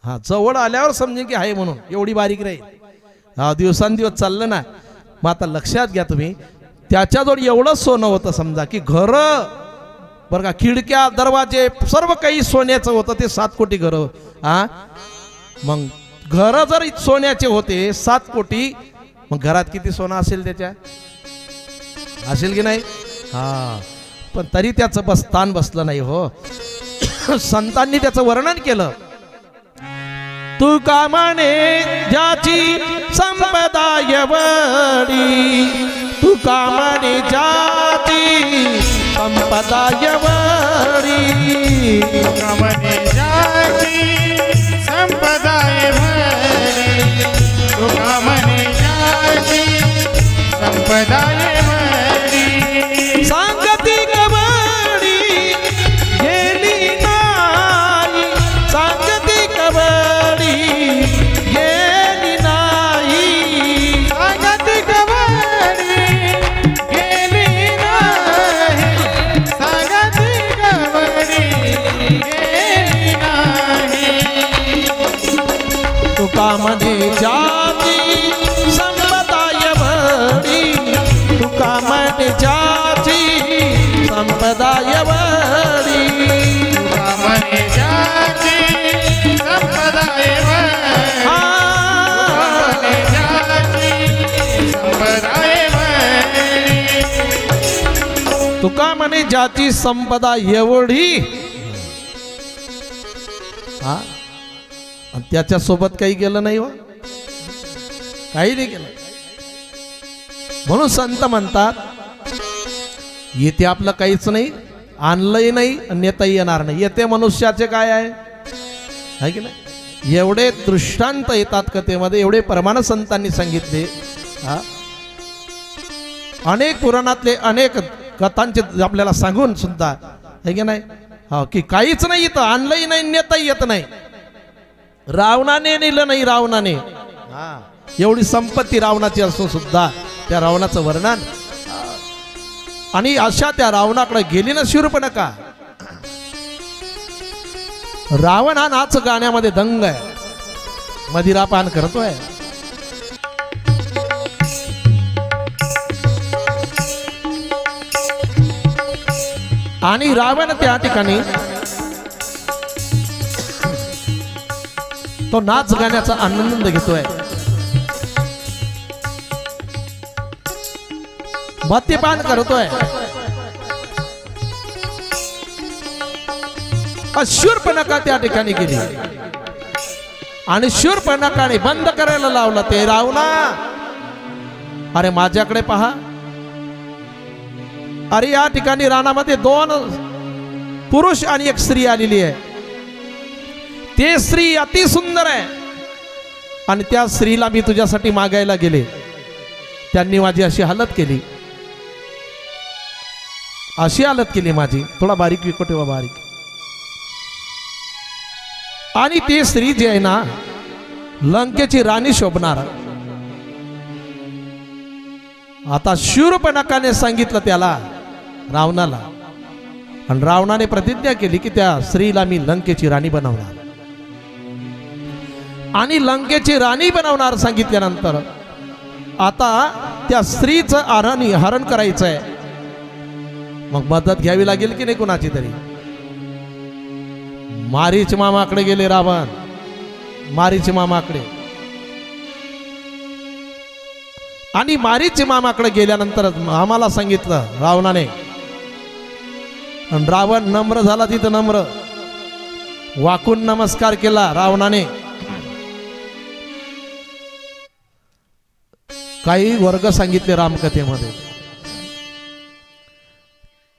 हा, जवळ आल्यावर समजेल की आहे म्हणून, एवढी बारीक राहील. हा, दिवसांदिवस चाललं ना. मग आता लक्षात घ्या तुम्ही, त्याच्याजवळ एवढं सोनं होतं समजा की घर, बरं का, खिडक्या दरवाजे सर्व काही सोन्याचं होतं. ते 7 कोटी घर. हा, मग घर जर सोन्याचे होते 7 कोटी, मग घरात किती सोनं असेल त्याच्या? असेल की नाही? हा, पण तरी त्याचं स्थान बसलं नाही हो. संतांनी त्याचं वर्णन केलं. तू का म्हणे ज्याची संपदा एवढी, तू का म्हणे ज्याची संपदा एवढी तुका म्हणे ज्याची संपदा एवढी तुका म्हणे ज्याची संपदा एवढी सांगती कवडी गेली नाही सांगती कवडी गेली नाही सांगती कवडी गेली नाही सांगती कवडी गेली नाही तुका म्हणे ज्याची संपदा एवढी तुका म्हणे ज्याची संपदा एवढी तुका म्हणे ज्याची संपदा एवढी म्हणे ज्याची संपदा एवढी तुका म्हणे ज्याची संपदा एवढी हा आणि त्याच्या सोबत काही गेलं नाही व काही नाही केलं म्हणून संत म्हणतात येथे आपलं काहीच नाही आणलंही नाही आणि नेताही येणार नाही येते मनुष्याचे काय आहे की नाही एवढे दृष्टांत येतात कथेमध्ये एवढे परमानंद संतांनी सांगितले हा अनेक पुराणातले अनेक कथांचे आपल्याला सांगून सुद्धा आहे की नाही हा की काहीच नाही इथं आणलंही नाही नेताही येत नाही रावणाने नेलं नाही रावणाने एवढी संपत्ती रावणाची असून सुद्धा त्या रावणाचं वर्णन आणि अशा त्या रावणाकडे गेली ना शूर्पणखा रावण हा नाच गाण्यामध्ये दंग आहे मदिरापान करतोय आणि रावण त्या ठिकाणी तो नाच गाण्याचा आनंद घेतोय मद्यपान करतोय शूर्पणखा त्या ठिकाणी गेली आणि शूर्पणखाने बंद करायला लावला ते रावणा अरे माझ्याकडे पहा अरे या ठिकाणी रानामध्ये 2 पुरुष आणि 1 स्त्री आलेली आहे ते स्त्री अति सुंदर आहे आणि त्या स्त्रीला मी तुझ्यासाठी मागायला गेले त्यांनी माझी अशी हालत केली माझी थोडा बारीक विको ठेवा बारीक आणि ती स्त्री जी आहे ना लंकेची राणी शोभणार आता शूर्पणखाने सांगितलं त्याला रावणाला आणि रावणाने प्रतिज्ञा केली की त्या स्त्रीला मी लंकेची राणी बनवणार आणि लंकेची राणी बनवणार सांगितल्यानंतर आता त्या स्त्रीचं हरण करायचंय मग मदत घ्यावी लागेल की नाही कुणाची तरी मारीच मामाकडे गेले रावण मारीच मामाकडे आणि मारीच मामाकडे गेल्यानंतर आम्हाला सांगितलं रावणाने आणि रावण नम्र झाला तिथं नम्र वाकून नमस्कार केला रावणाने काही वर्ग सांगितले रामकथेमध्ये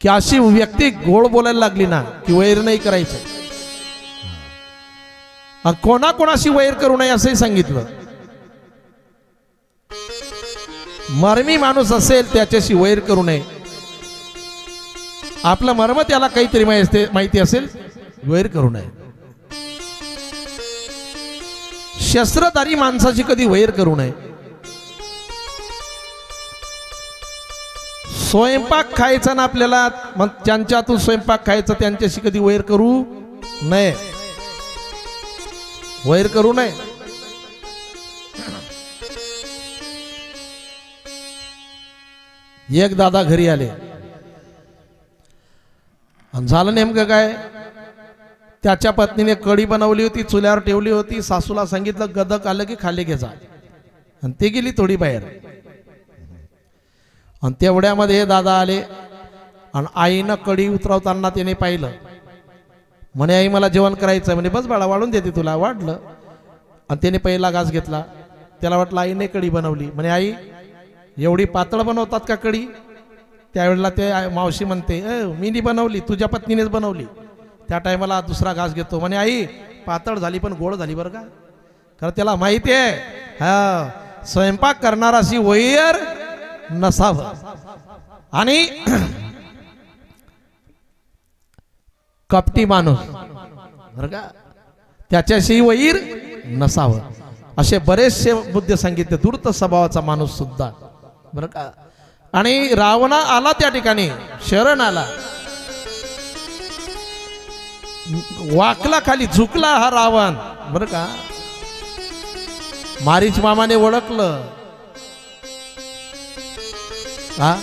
की अशी व्यक्ती गोड बोलायला लागली ना की वैर नाही करायचं कोणाकोणाशी वैर करू नये असंही सांगितलं मर्मी माणूस असेल त्याच्याशी वैर करू नये आपलं मर्म त्याला काहीतरी माहिती असेल वैर करू नये शस्त्रधारी माणसाची कधी वैर करू नये स्वयंपाक खायचा ना आपल्याला मग ज्यांच्या हातून स्वयंपाक खायचा त्यांच्याशी कधी वैर करू नये वैर करू नये एक दादा घरी आले आणि झालं नेमकं काय त्याच्या पत्नीने कढी बनवली होती चुल्यावर ठेवली होती सासूला सांगितलं गदक आलं की खाली घे जा आणि ते गेली थोडी बाहेर आणि तेवढ्यामध्ये दादा आले आणि आईनं कढी उतरवताना त्याने पाहिलं म्हणे आई मला जेवण करायचं म्हणे बस बाळा वाढून देते तुला वाढलं आणि त्याने पहिला घास घेतला त्याला वाटलं आईने कढी बनवली म्हणे आई एवढी पातळ बनवतात का कढी त्यावेळेला ते मावशी म्हणते मी नाही बनवली, तुझ्या पत्नीनेच बनवली. त्या टायमाला दुसरा घास घेतो म्हणे आई पातळ झाली पण गोड झाली बरं का. कारण त्याला माहिती आहे हा स्वयंपाक करणाराशी वैर नसावं आणि कपटी माणूस बरं का त्याच्याशी वैर नसावं. असे बरेचसे मुद्दे सांगितले. धूर्त स्वभावाचा माणूस सुद्धा बरं का. आणि रावणा आला त्या ठिकाणी शरण आला, वाकला खाली, झुकला हा रावण बरं का. मारीच मामाने ओळखलं हा,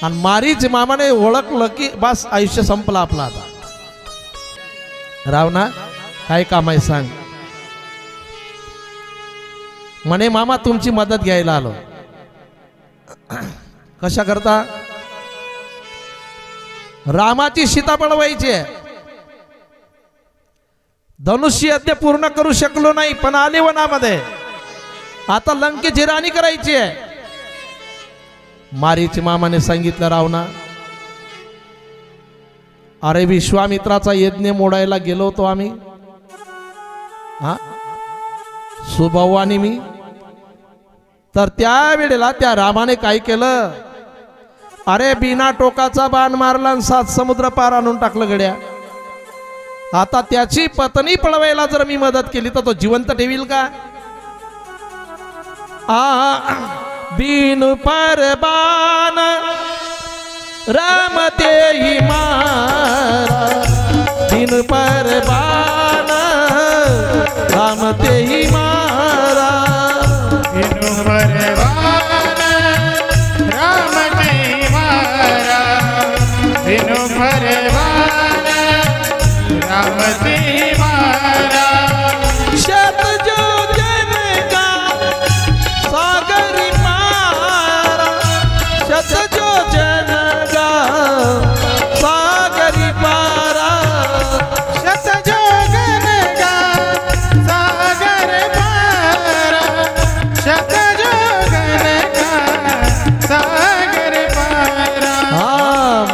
आणि मारीच मामाने ओळखलं की बस आयुष्य संपलं आपलं आता. रावणा काय काम आहे सांग. म्हणे मामा तुमची मदत घ्यायला आलो. कशा करता. रामाची सीता पळवायची आहे. धनुष्य यज्ञ पूर्ण करू शकलो नाही पण आले वनामध्ये. आता लंकेची राणी करायची आहे. मारीच मामाने सांगितलं रावणा अरे विश्वामित्राचा यज्ञ मोडायला गेलो होतो आम्ही हा सुभाऊ आणि मी. तर त्यावेळेला त्या रामाने काय केलं अरे बिना टोकाचा बाण मारला आणि 7 समुद्र पार आणून टाकलं गड्या. आता त्याची पत्नी पळवायला जर मी मदत केली तर तो जिवंत ठेवील का. बिन पर बाण राम तेही मारा, बिन पर बाण राम तेही मारा. बिनु परवान राम तेहि मारा, बिनु परवान राम तेहि मारा. शत जो जन का सागर पारा, शत जो जन का सागर पारा. शत जोगन का सागर पारा, शत जोगन का सागर पारा.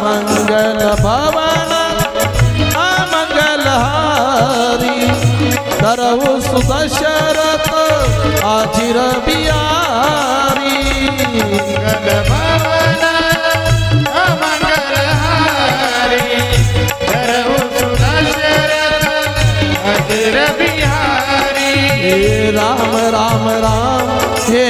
मंगल भवन अमंगल हारी, करहु सुदशरथ आचिर बिहारी. मंगल भवन अमंगल हारी, करहु सुदशरथ अजिर बिहारी. हे राम राम राम, हे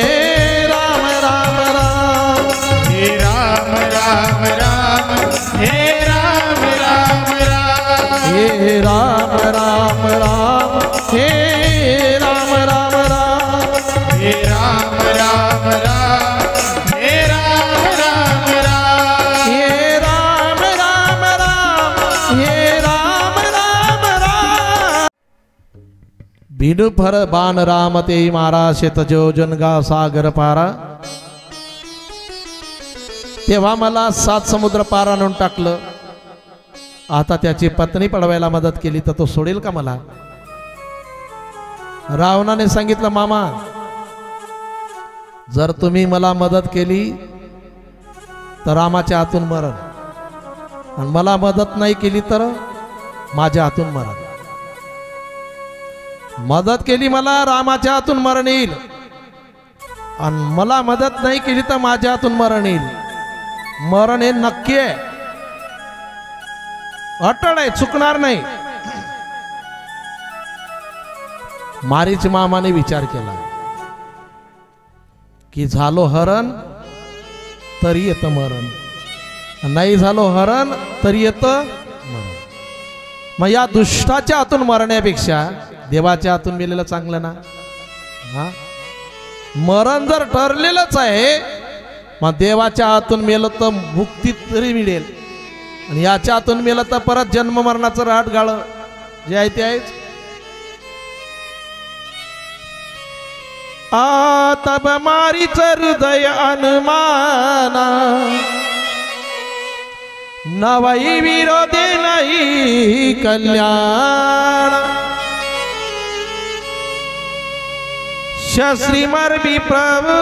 राम राम राम, हे राम राम राम, हे राम राम राम. हे राम राम राम, हे राम राम राम, हे राम राम राम, हे राम राम राम. हे राम राम राम, हे राम राम राम. बिनु फर बाण राम ते मारा, शेत जो जनगा सागर पारा. तेव्हा मला 7 समुद्र पार आणून टाकलं. आता त्याची पत्नी पळवायला मदत केली तर तो सोडेल का मला. रावणाने सांगितलं मामा जर तुम्ही मला मदत केली तर रामाच्या हातून मरण, आणि मला मदत नाही केली तर माझ्या हातून मरण. मदत केली मला रामाच्या हातून मरण येईल, आणि मला मदत नाही केली तर माझ्या हातून मरण येईल. मरण हे नक्की आहे, अटळ आहे, चुकणार नाही. मारीच मामाने विचार केला की झालो हरण तरी येतं मरण, नाही झालो हरण तरी येतं मरण. मग या दुष्टाच्या हातून मरण्यापेक्षा देवाच्या हातून मेलेलं चांगलं ना. हा मरण जर ठरलेलंच आहे मग देवाच्या हातून मेलं तर मुक्ती तरी मिळेल, आणि याच्या हातून मेलं तर परत जन्म मरणाचं राट गाळ जे आहे ते आहेच. तब मारीच हृदय अनुमाना, नवई विरोधी नाही कल्याण. श्रीमर प्रभु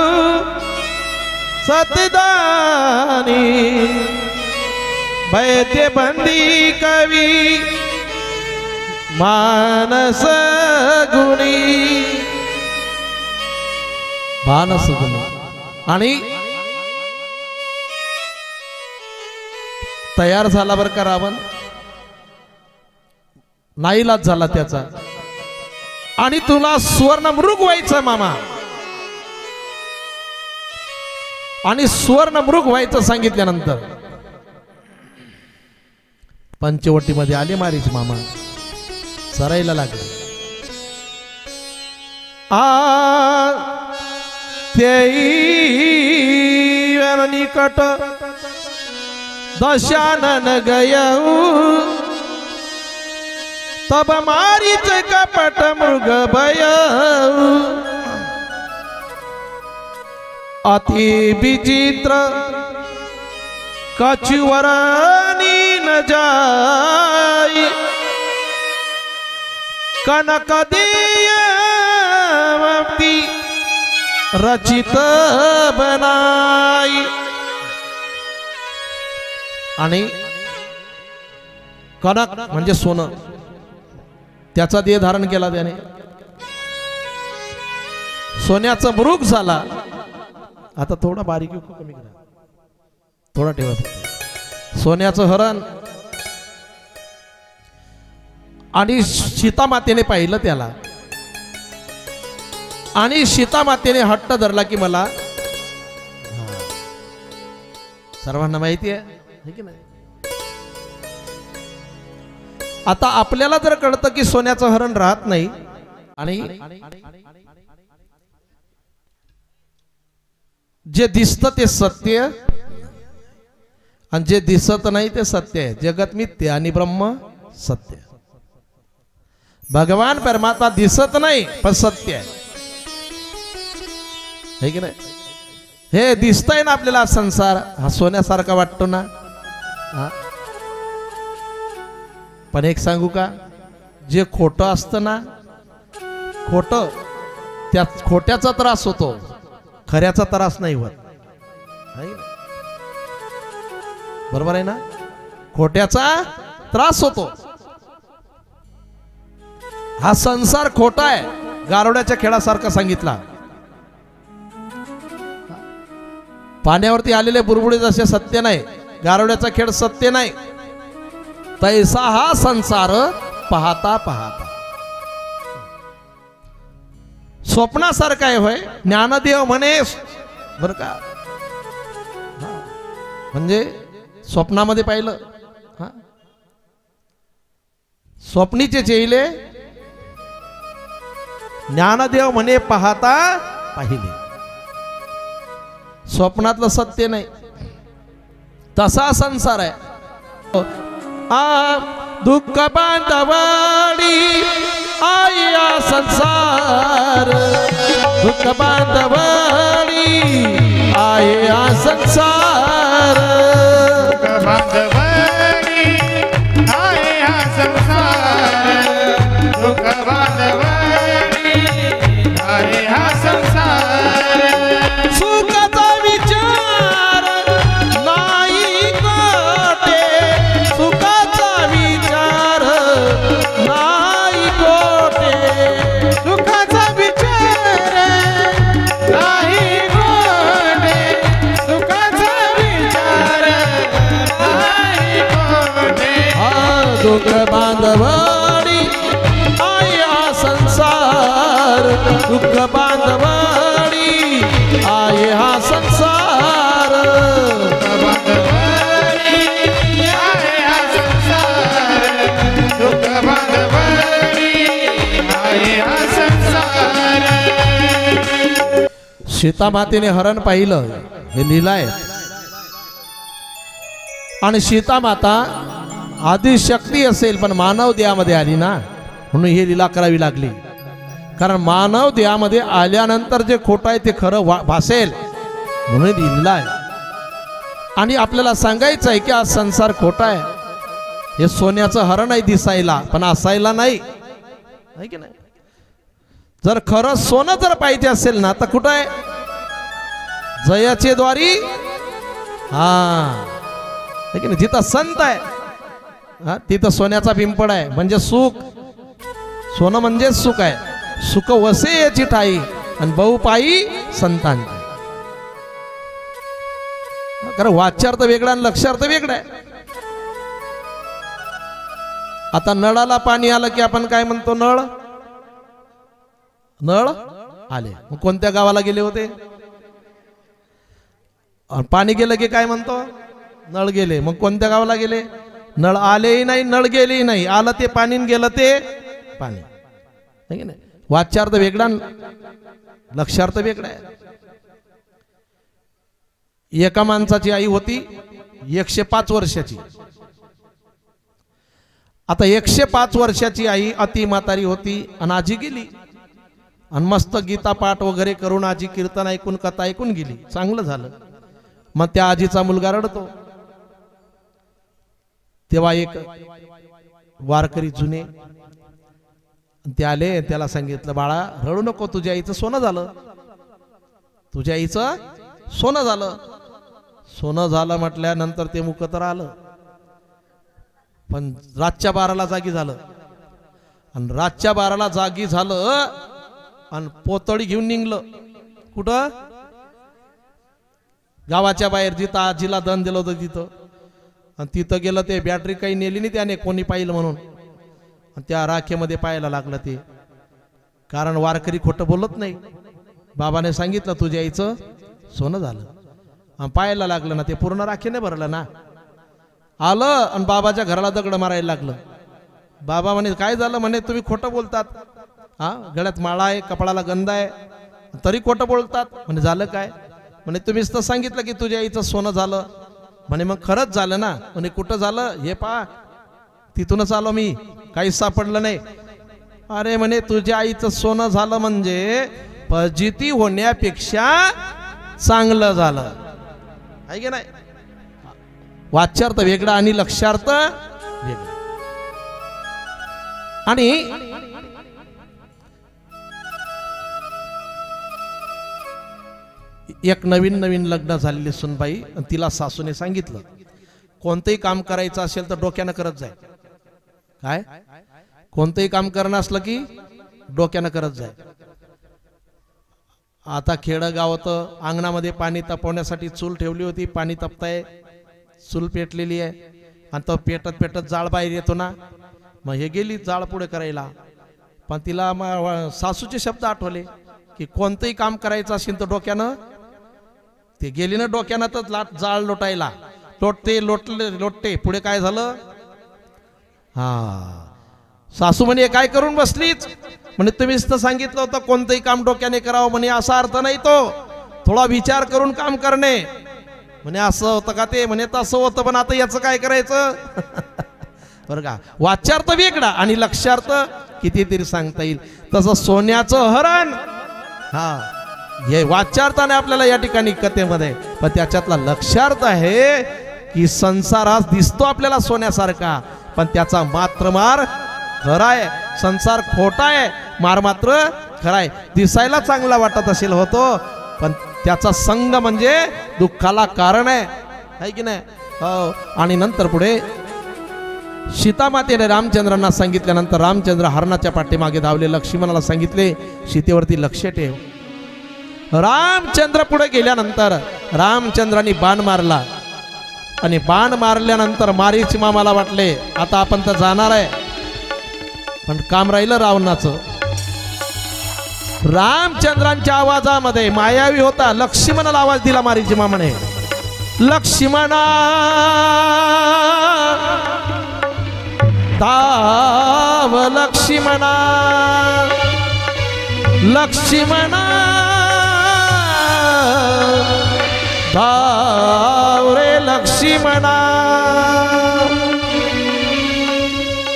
सतदानी वैद्य बंदी कवी मानस गुणी मानस गुणी आणि तयार झाला बर का रावण नाईलाज झाला त्याचा आणि तुला सुवर्ण मृग व्हायचं मामा आणि सुवर्ण मृग व्हायचं सांगितल्यानंतर पंचवटीमध्ये आले मारीच मामा चरायला लागले निकट दशानन गयऊ तब मारीच कपट मृग भय अति विचित्र कछुवरानी न जाई कनक देयवती रचित बनाई आणि कनक म्हणजे सोनं त्याचा देह धारण केला त्याने सोन्याचा मृग झाला आता थोडा बारीक कमी करा थोडा ठेवा सोन्याचं हरण आणि सीतामातेने पाहिलं त्याला आणि सीतामातेने हट्ट धरला की मला सर्वांना माहिती आहे की नाही आता आपल्याला जर कळतं की सोन्याचं हरण राहत नाही आणि जे दिसतं ते सत्य आणि जे दिसत नाही ते सत्य आहे जगत मिथ्या आणि ब्रह्म सत्य भगवान परमात्मा दिसत नाही पण सत्य आहे की नाही हे दिसतंय ना आपल्याला संसार हा सोन्यासारखा वाटतो ना पण एक सांगू का जे खोटं असतं ना खोटं त्या खोट्याचा त्रास होतो खऱ्याचा त्रास नाही होत बरोबर आहे ना खोट्याचा त्रास होतो हा संसार खोटा आहे गारोड्याच्या खेळासारखा सांगितला पाण्यावरती आलेले बुरबुडे जसे सत्य नाही गारोड्याचा खेळ सत्य नाही तैसा हा संसार पाहता पाहता स्वप्नासारखा आहे होय ज्ञानदेव म्हणे बर का म्हणजे स्वप्नामध्ये पाहिलं स्वप्नीचे चेहिले ज्ञानदेव म्हणे पाहता पाहिले स्वप्नातलं सत्य नाही तसा संसार आहे दुःख बांधवाडी आया संसार दुःख बांधवाडी आया संसार बांधवाडी आया संसार दुःख बांधवाडी आया संसार सुखाचा विचार नाही कोटे सुखाचा विचार नाही कोटे सुखाचा विचार नाही कोटे सुखाचा विचार नाही कोटे दुःख बांधवाडी आया संसार दुःख बांधवाडी आये हा संसार बांधवाडी आहे हा संसार दुःख बांधवाडी आहे हा संसार सीतामातेने हरण पाहिलं हे लिहिलंय आणि सीतामाता आदिशक्ती असेल पण मानव देहामध्ये आली ना म्हणून ही लीला करावी लागली कारण मानव देहामध्ये आल्यानंतर जे खोटं आहे ते खरं भासेल म्हणून लिहिलं आहे आणि आपल्याला सांगायचं आहे की हा संसार खोटा आहे हे सोन्याचं हरण आहे दिसायला पण असायला नाही की नाही जर खरं सोनं जर पाहिजे असेल ना तर कुठं आहे जयाचे द्वारी हा है की नाही? जिथं संत आहे हा तिथं सोन्याचा पिंपळ आहे, म्हणजे सुख. सोनं म्हणजे सुख आहे. सुख वसे याची ठाई आणि बहुपाई संतांची. कारण वाच्यार्थ वेगळा आणि लक्ष्यार्थ वेगळा आहे. आता नळाला पाणी आलं की आपण काय म्हणतो? नळ नळ आले. मग कोणत्या गावाला गेले होते? पाणी गेलं की काय म्हणतो? नळ गेले. मग कोणत्या गावाला गेले? नळ आलेही नाही, नळ गेलेही नाही. आलं ते पाणी, गेलं ते पाणी. नाही, वाच्यार्थ वेगळा, लक्ष्यार्थ वेगळा आहे. एका माणसाची आई होती 105 वर्षाची. आता 105 वर्षाची आई अति म्हातारी होती आणि आजी गेली आणि मस्त गीता पाठ वगैरे करून आजी कीर्तन ऐकून, कथा ऐकून गेली. चांगलं झालं. मग त्या आजीचा मुलगा रडतो. तेव्हा एक वारकरी जुने ते आले, त्याला सांगितलं, बाळा रडू नको, तुझ्या आईचं सोनं झालं. तुझ्या आईचं सोनं झालं. सोनं झालं म्हटल्यानंतर ते मुक तर आलं, पण रातच्या 12ला जागी झालं. आणि रातच्या 12ला जागी झालं आणि पोतळी घेऊन निघलं. कुठं? गावाच्या बाहेर, जिथं आजीला दन दिलं होतं तिथं. आणि तिथं गेलं. ते बॅटरी काही नेली नाही त्याने, कोणी पाहिलं म्हणून. आणि त्या राखेमध्ये पाहायला लागलं ते. कारण वारकरी खोटं बोलत नाही. बाबाने सांगितलं तुझ्या आईचं सोनं झालं. पाहायला लागलं ना, ते पूर्ण राखेने भरलं ना. आलं आणि बाबाच्या घराला दगड मारायला लागलं. बाबा म्हणे काय झालं? म्हणे तुम्ही खोटं बोलतात. हा, गळ्यात माळा आहे, कपडाला गंध आहे, तरी खोटं बोलतात. म्हणे झालं काय? म्हणे तुम्हीच तर सांगितलं की तुझ्या आईचं सोनं झालं. म्हणे मग खरंच झालं ना. म्हणे कुठं झालं? हे पहा, तिथूनच आलो मी, काहीच सापडलं नाही. अरे म्हणे तुझ्या आईचं सोनं झालं म्हणजे फजिती होण्यापेक्षा चांगलं झालं, आहे की नाही? वाच्यार्थ वेगळा आणि लक्ष्यार्थ वेगळा. आणि एक नवीन लग्न झालेली सुनबाई, तिला सासूने सांगितलं कोणतंही काम करायचं असेल तर डोक्यानं करत जाय. काय? कोणतंही काम करणं असलं की डोक्यानं करत जाय. आता खेडगावात अंगणामध्ये पाणी तापवण्यासाठी चूल ठेवली होती. पाणी तापताय, चूल पेटलेली आहे आणि तो पेटत पेटत जाळ बाहेर येतो ना. मग हे गेली जाळ पुढे करायला, पण तिला सासूचे शब्द आठवले की कोणतंही काम करायचं असेल तर डोक्यानं. ते गेली ना डोक्यानं तर जाळ लोटायला. लोटते पुढे काय झालं? हा, सासू म्हणे काय करून बसलीच? म्हणे तुम्हीच तर सांगितलं होतं कोणतंही काम डोक्याने करावं. म्हणे असा अर्थ नाही तो, थोडा विचार करून काम करणे. म्हणे असं होतं का ते? म्हणे तसं होतं, पण आता याचं काय करायचं? बरं का, वाच्यार्थ वेगळा आणि लक्ष्यार्थ कितीतरी सांगता येईल. तसं सोन्याचं हरण, हा, हे वाच्यार्थाने आपल्याला या ठिकाणी कथेमध्ये, पण त्याच्यातला लक्ष्यार्थ आहे की संसार हा दिसतो आपल्याला सोन्यासारखा, पण त्याचा मात्र मार खरा आहे. संसार खोटा आहे, मार मात्र खरा आहे. दिसायला चांगला वाटत असेल होतो, पण त्याचा संग म्हणजे दुःखाला कारण आहे की नाही? हो. आणि नंतर पुढे सीतामातेने रामचंद्रांना सांगितल्यानंतर रामचंद्र हरणाच्या पाठीमागे धावले. लक्ष्मणाला सांगितले सीतेवरती लक्ष ठेव. रामचंद्र पुढे गेल्यानंतर रामचंद्रांनी बाण मारला आणि बाण मारल्यानंतर मारीच मामाला वाटले आता आपण तर जाणार आहे, पण काम राहिलं रावणाचं. रामचंद्रांच्या आवाजामध्ये मायावी होता. लक्ष्मणाला आवाज दिला मारीच मामाने, लक्ष्मणा धाव लक्ष्मणा, लक्ष्मणा धाव रे लक्ष्मणा.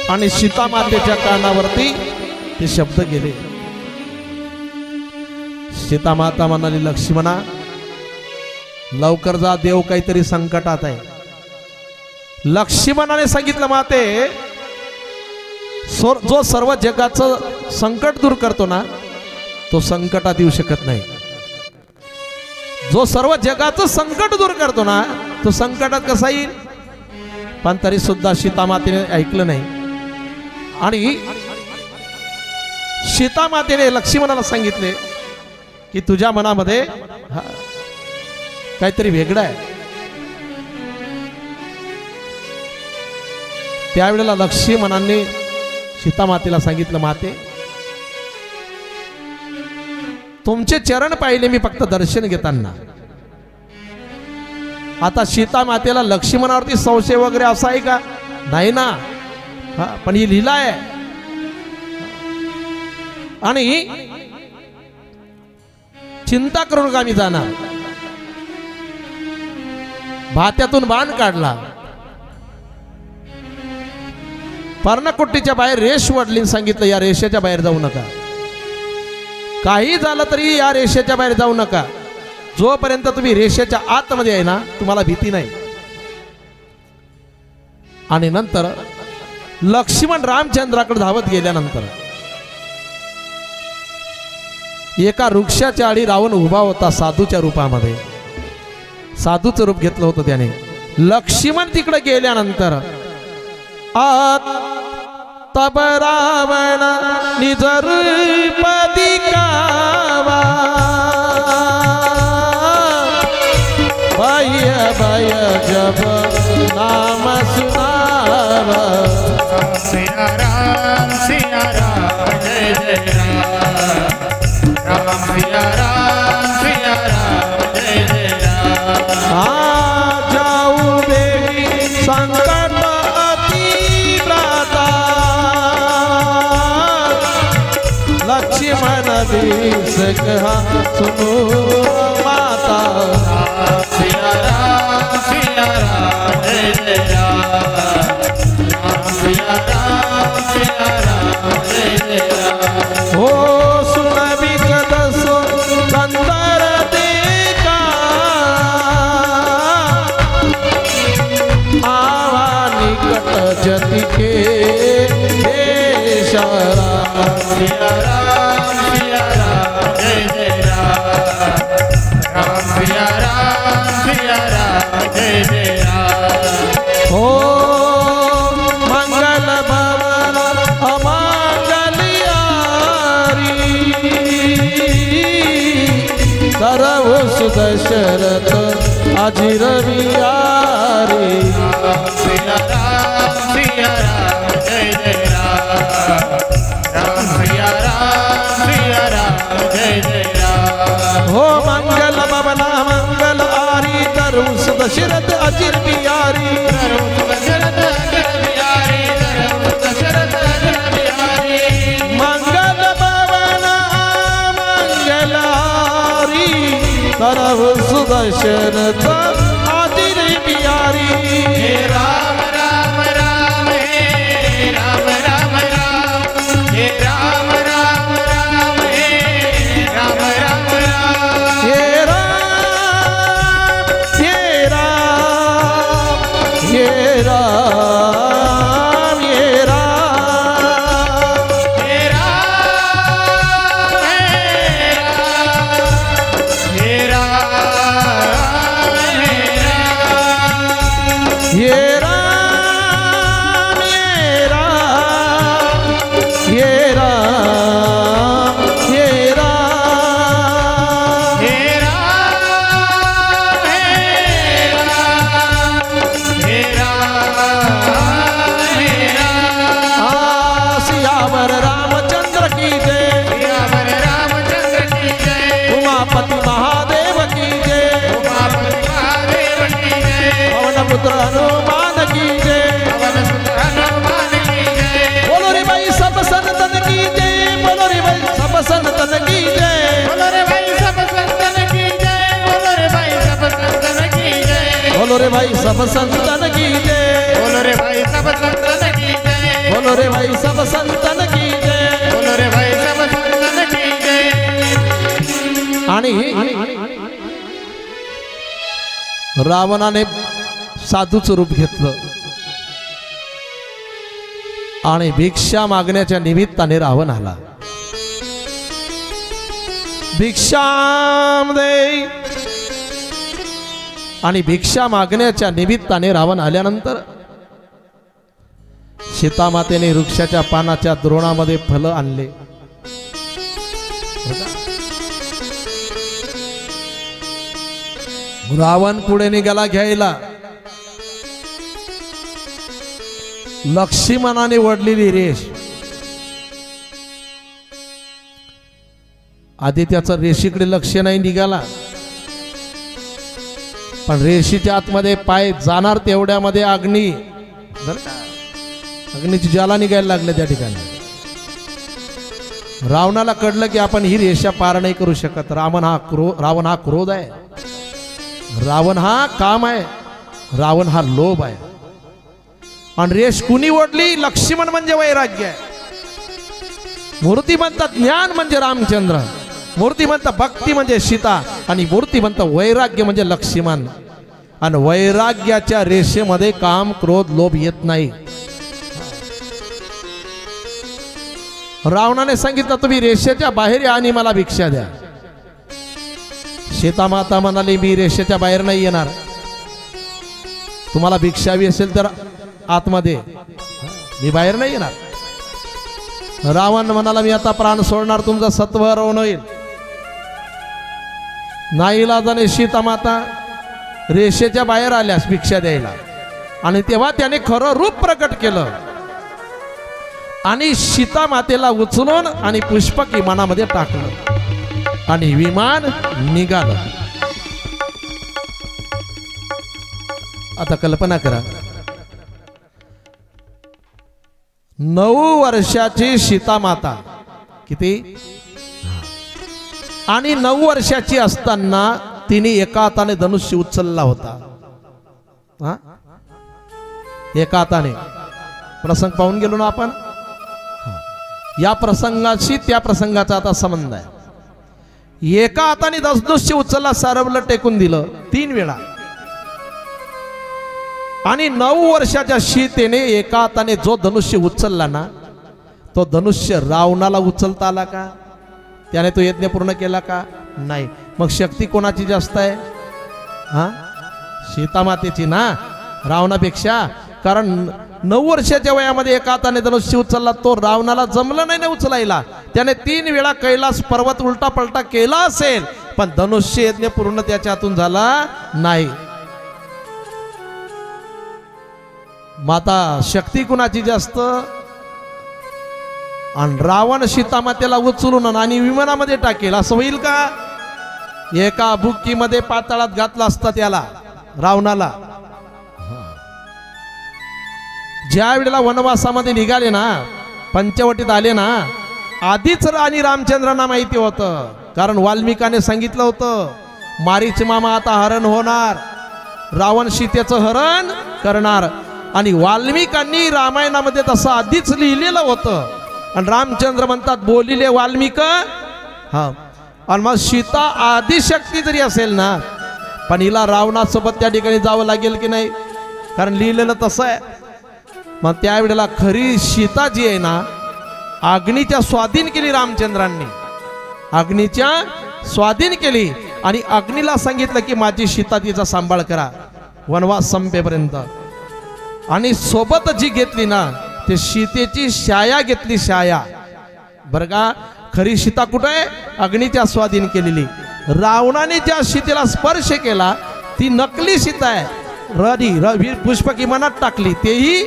आणि सीतामातेच्या कानावरती ते शब्द गेले. सीतामाता म्हणाली लक्ष्मणा लवकर जा, देव काहीतरी संकटात आहे. लक्ष्मणाने सांगितलं माते, जो सर्व जगाचं संकट दूर करतो ना तो संकटात येऊ शकत नाही. जो सर्व जगाचं संकट दूर करतो ना तो संकटात कसा येईल? पण तरी सुद्धा सीतामातेने ऐकलं नाही आणि सीतामातेने लक्ष्मणाला सांगितले की तुझ्या मनामध्ये काहीतरी वेगळं आहे. त्यावेळेला लक्ष्मणाने सीतामातेला सांगितलं, माते तुमचे चरण पाहिले मी फक्त दर्शन घेताना. आता सीतामातेला लक्ष्मणावरती संशय वगैरे असा आहे का? नाही ना. पण ही लीला आहे. आणि चिंता करून का मी जाणार. भात्यातून बाण काढला, पर्णकुट्टीच्या बाहेर रेष वडली, सांगितलं या रेषेच्या बाहेर जाऊ नका. काही झालं तरी या रेषेच्या बाहेर जाऊ नका. जोपर्यंत तुम्ही रेषेच्या आतमध्ये आहे ना तुम्हाला भीती नाही. आणि नंतर लक्ष्मण रामचंद्राकडे धावत गेल्यानंतर एका वृक्षाच्या आडी रावण उभा होता साधूच्या रूपामध्ये. साधूचं रूप घेतलं होतं त्याने. लक्ष्मण तिकडे गेल्यानंतर तब रावण निज रूप दिखावा, भय भय जब नाम सुनावा. सिया राम जय जय राम. राम सिया राम जय जय राम. जाऊ देवी संकट अति व्राता, लक्ष्मण दिस कहा सुनो माता. सिया राम जय जय राम. राम सिया राम जय जय राम. हो सुनबी कदसो कंदर देखा, आवा निकट जति के देशरा. सिया राम जय जय राम. राम सिया राम जय जय राम. हो मंगल भवन अमंगल यारी, सर्व सुदशरथ अजिर बिहारी. सिया राम जय जय राम. राम सिया राम जय जय राम. हो मंगल भवन मंगल आरी, सर्व सुदशरथ अजिर बिहारी. दशरथ अजर बिहारी. दशरथ अजर बिहारी. मंगल भवन मंगल आरी, सर्व सुदशरथ अजिर बिहारी. हे राम राम राम हे राम राम राम. हे राम राम राम हे राम राम राम. हे राम हे राम हे राम हे राम. हे राम हे राम ये राम ये राम ये राम ये राम. हे राम हे राम हे राम. सियावर रामचंद्र की जय, सियावर रामचंद्र की जय. उमापति महादेव की जय, उमापति महादेव की जय. पवन पुत्र हनुमान की जय. पवन सुत हनुमान की जय. बोलो रे भाई सब संतन की जय, बोलो रे भाई सब संतन की जय. बोलो रे भाई सब संतन की जय. बोलो रे भाई सब संतन की जय. बोलो रे भाई सब संतन की जय. बोलो रे भाई सब संतन की जय. बोलो रे भाई सब संतन की जय. बोलो रे भाई सब संतन की जय. आणि रावणाने साधूचं रूप घेतलं आणि भिक्षा मागण्याच्या निमित्ताने रावण आला. भिक्षाम दे. आणि भिक्षा मागण्याच्या निमित्ताने रावण आल्यानंतर सीतामातेने वृक्षाच्या पानाच्या द्रोणामध्ये फल आणले. रावण पुढे निघाला घ्यायला. लक्ष्मणाने वडलेली रेष. आधी त्याचं रेशीकडे लक्ष नाही निघाला, पण रेशीच्या आतमध्ये पाय जाणार तेवढ्यामध्ये अग्नी, अग्नीची ज्वाला निघायला लागले त्या ठिकाणी. रावणाला कळलं की आपण ही रेषा पार नाही करू शकत. रावण हा क्रोध आहे, रावण हा काम आहे, रावण हा लोभ आहे. आणि रेष कुणी ओढली? लक्ष्मण म्हणजे वैराग्य आहे. मूर्तिमंत ज्ञान म्हणजे रामचंद्र, मूर्तिमंत भक्ती म्हणजे सीता, आणि मूर्तिमंत वैराग्य म्हणजे लक्ष्मण. आणि वैराग्याच्या रेषेमध्ये काम क्रोध लोभ येत नाही. रावणाने सांगितलं तुम्ही रेषेच्या बाहेर या आणि मला भिक्षा द्या. सीता माता म्हणाली मी रेषेच्या बाहेर नाही येणार, तुम्हाला भिक्षा हवी असेल तर आतमध्ये, मी बाहेर नाही येणार. रावण म्हणाला मी आता प्राण सोडणार, तुमचं सत्व हरवून होईल. नाईलाजाने सीता माता रेषेच्या बाहेर आल्यास भिक्षा द्यायला, आणि तेव्हा त्याने खरं रूप प्रकट केलं आणि सीता मातेला उचलून आणि पुष्पक विमानामध्ये टाकलं आणि विमान निघालं. आता कल्पना करा, 9 वर्षाची सीता माता, किती, आणि 9 वर्षाची असताना तिने एका हाताने धनुष्य उचलला होता. एका हाताने. प्रसंग पाहून गेलो ना आपण. या प्रसंगाशी त्या प्रसंगाचा आता संबंध आहे. एका हाताने धनुष्य उचलला, सारवलं, टेकून दिलं 3 वेळा. आणि 9 वर्षाच्या सीतेने एका हाताने जो धनुष्य उचलला ना, तो धनुष्य रावणाला उचलता आला का? त्याने तो यज्ञ पूर्ण केला का? नाही. मग शक्ती कोणाची जास्त आहे? सीता मातेची ना, रावणापेक्षा. कारण 9 वर्षाच्या वयामध्ये एका हाताने धनुष्य उचलला, तो रावणाला जमलं नाही ना उचलायला. त्याने 3 वेळा कैलास पर्वत उलटा पलटा केला असेल, पण धनुष्य यज्ञ पूर्ण त्याच्या हातून झाला नाही. माता शक्ती कुणाची जास्त? आणि रावण सीतामातेला उचलून आणि विमानामध्ये टाकेल असं होईल का? एका बुक्कीमध्ये पाताळात घातला असता त्याला, रावणाला. ज्या वेळेला वनवासामध्ये निघाले ना, पंचवटीत आले ना, आधीच राणी रामचंद्रांना माहिती होतं. कारण वाल्मिकाने सांगितलं होतं मारीच मामा आता हरण होणार, रावण सीतेचं हरण करणार. आणि वाल्मिकांनी रामायणामध्ये तसं आधीच लिहिलेलं होतं. आणि रामचंद्र म्हणतात बोलिले वाल्मिक. आणि मग सीता आदिशक्ती जरी असेल ना, पण हिला रावणासोबत त्या ठिकाणी जावं लागेल की नाही? कारण लिहिलेलं तसं आहे. मग त्यावेळेला खरी सीता जी आहे ना, अग्नीच्या स्वाधीन केली रामचंद्रांनी, अग्नीच्या स्वाधीन केली. आणि अग्नीला सांगितलं की माझी सीता तिचा सांभाळ करा वनवास संपेपर्यंत. आणि सोबत जी घेतली ना, ते सीतेची छाया घेतली, छाया. बरं का, खरी सीता कुठे आहे? अग्नीच्या स्वाधीन केलेली. रावणाने ज्या सीतेला स्पर्श केला ती नकली सीता आहे, रवी पुष्पक विमानात टाकली, तेही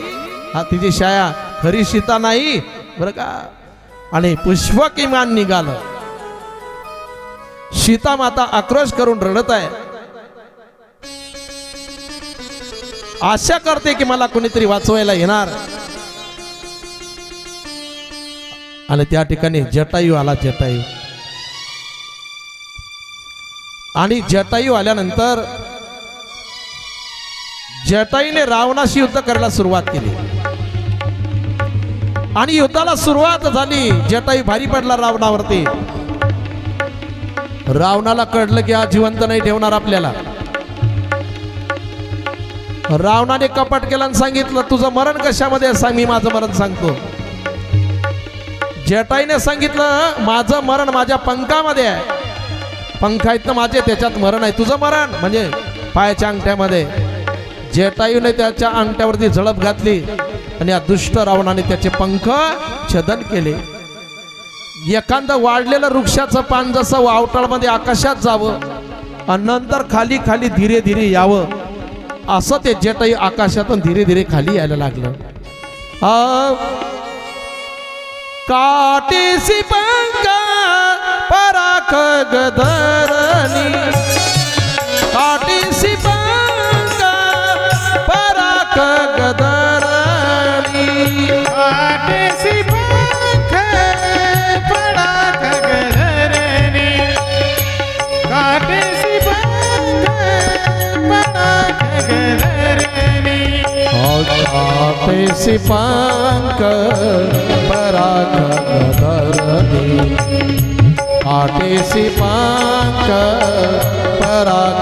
तिची छाया, खरी सीता नाही. बरं का. आणि पुष्पक विमान निघालं. सीता माता आक्रोश करून रडत आहे, आशा करते की मला कोणीतरी वाचवायला येणार. आणि त्या ठिकाणी जटायू आला, जटायू. आणि जटायू आल्यानंतर जटायूने रावणाशी युद्ध करायला सुरुवात केली. आणि युद्धाला सुरुवात झाली, जटायू भारी पडला रावणावरती. रावणाला कळलं की हा जिवंत नाही ठेवणार आपल्याला. रावणाने कपट केलं आणि सांगितलं तुझं मरण कशामध्ये सांग, मी माझं मरण सांगतो. जटायूने सांगितलं माझं मरण माझ्या पंखामध्ये आहे, पंख आहेत ना माझे, त्याच्यात मरण आहे. तुझं मरण म्हणजे पायाच्या अंगठ्यामध्ये. जटायूने त्याच्या अंगठ्यावरती झळप घातली आणि या दुष्ट रावणाने त्याचे पंख छेदन केले. एखादं वाढलेलं वृक्षाचं पान जसं वावटळमध्ये आकाशात जावं आणि नंतर खाली खाली धीरे धीरे यावं, असं ते जटायू आकाशातून धीरे धीरे खाली यायला लागलं. काटेसी पंख पराख गधरणी, काटेसी पंख पराख गधरणी, काटेसी पंख पराख गधरणी, काटेसी पंख पराख गधरणी, काटेसी पंख पराख गधरणी, काटेसी पंख पराख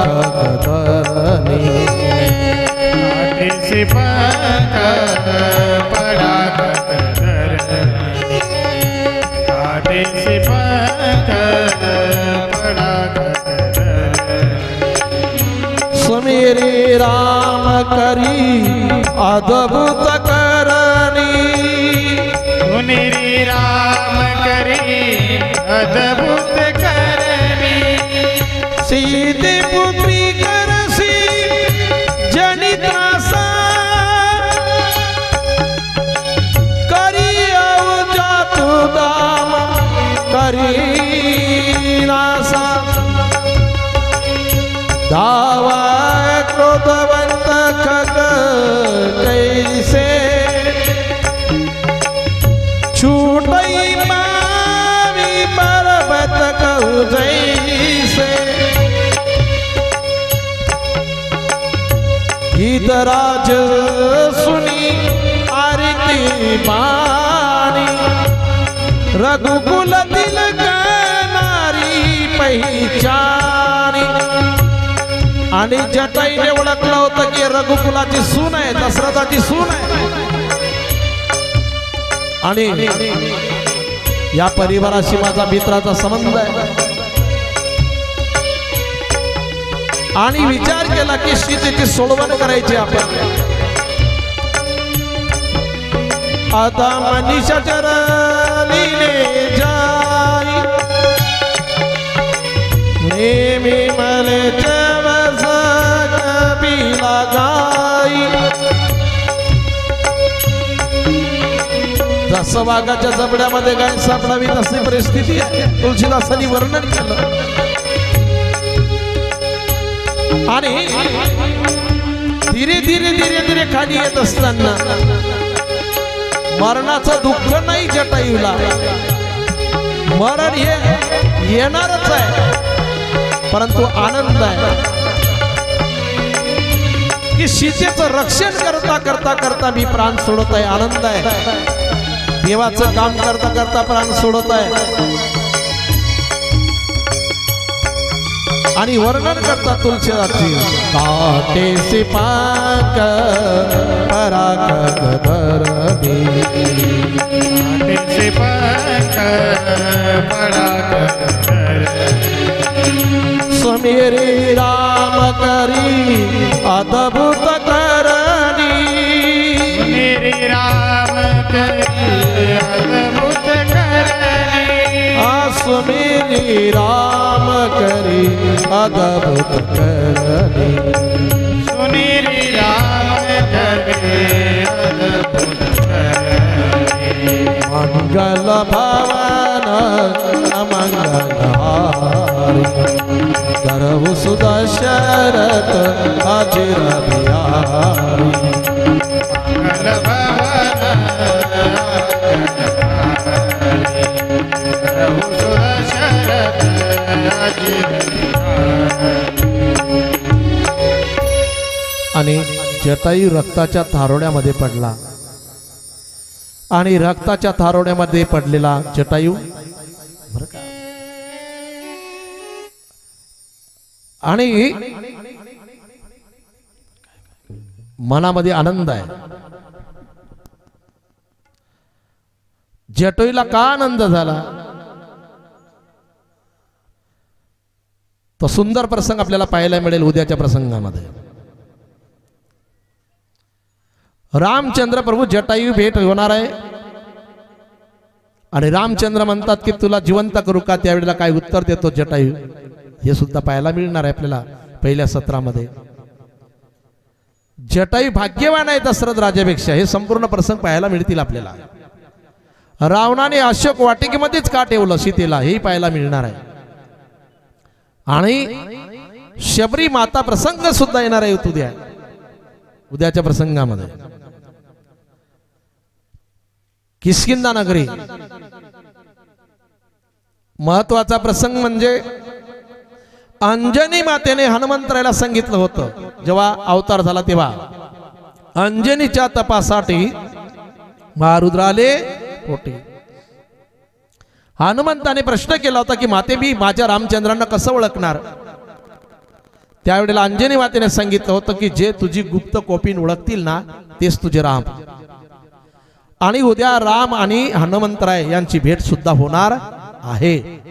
गधरणी, काटेसी पंख पराख गधरणी, काटेसी पंख पराख गधरणी. सुमिरी राम करी अद्भुत करणी, सुमिरी राम करी अद्भुत करणी, सीते पुत्री करसी जनित्रासा, करी अवजा तू दाम करी नासा, धावा क्रोधवंत खग कैसे, छूटई पावी पर्वत कहु जैसे, गीतराज सुनी आरती बानी, रघुकुल दिल का नारी पहिचानी. आणि जटाईने ओळखलं होतं की रघुकुलाची सून आहे, दशरथाची सून आहे. आणि या परिवाराशी माझा मित्राचा संबंध आहे. आणि विचार केला की सीतेची सोडवण करायची आपण. आता मनीषा चरलीने जाई, नेहमी मले चवस कपिला गाई. जसं वाघाच्या जबड्यामध्ये गाय सापडावी तशी परिस्थिती आहे. तुलसीदासांनी वर्णन केलं. आणि धीरे धीरे धीरे धीरे खाली येत असताना मरणाचं दुःख नाही जटायूला. मरण हे येणारच आहे, परंतु आनंद आहे की सीतेचं रक्षण करता करता करता मी प्राण सोडत आहे. आनंद आहे. देवाचं काम करता करता प्राण सोडत आहे. आणि वर्णन करतात तुलसीदासजी, काटेसी पंख पराख गधरणी, काटेसी पंख पराख गधरणी, सुमिरी राम करी अद्भुत करणी, सुमिरी राम करी अद्भुत करणी, सुमिरी राम करी अद्भुत करणी, सुमिरी राम करी अद्भुत करणी. मंगल भवन मंगलहारी, करहु सुदशरथ अजिर बिहारी. मंगल भवन करहु सुदशरथ अजिर बिहारी. आणि जटायू रक्ताच्या थारोड्यामध्ये पडला. आणि रक्ताच्या थारोड्यामध्ये पडलेला जटायू बरं का, आणि मनामध्ये आनंद आहे. जटायूला का आनंद झाला, तो सुंदर प्रसंग आपल्याला पाहायला मिळेल उद्याच्या प्रसंगामध्ये. रामचंद्र प्रभू जटायू भेट होणार आहे आणि रामचंद्र म्हणतात की तुला जिवंत करू का? त्यावेळेला काय उत्तर देतो जटायू हे सुद्धा पाहायला मिळणार आहे आपल्याला पहिल्या सत्रामध्ये. जटायू भाग्यवान आहे दशरथ राजापेक्षा, हे संपूर्ण प्रसंग पाहायला मिळतील आपल्याला. रावणाने अशोक वाटिकेमध्येच का ठेवलं सीतेला हेही पाहायला मिळणार आहे. आणि शबरी माता प्रसंग सुद्धा येणार आहे उद्याच्या प्रसंगामध्ये. किष्किंधा नगरी महत्वाचा प्रसंग म्हणजे अंजनी मातेने हनुमंतरायला सांगितलं होतं जेव्हा अवतार झाला तेव्हा, अंजनीच्या तपासाठी महारुद्र आले पोटी. हनुमंताने प्रश्न केला होता की माते मी माझ्या रामचंद्रांना कसं ओळखणार? त्यावेळेला अंजनी मातेने सांगितलं होतं की जे तुझी गुप्त कोपीन ओळखतील ना तेच तुझे राम. आणि उद्या राम आणि हनुमंतराय यांची भेट सुद्धा होणार आहे.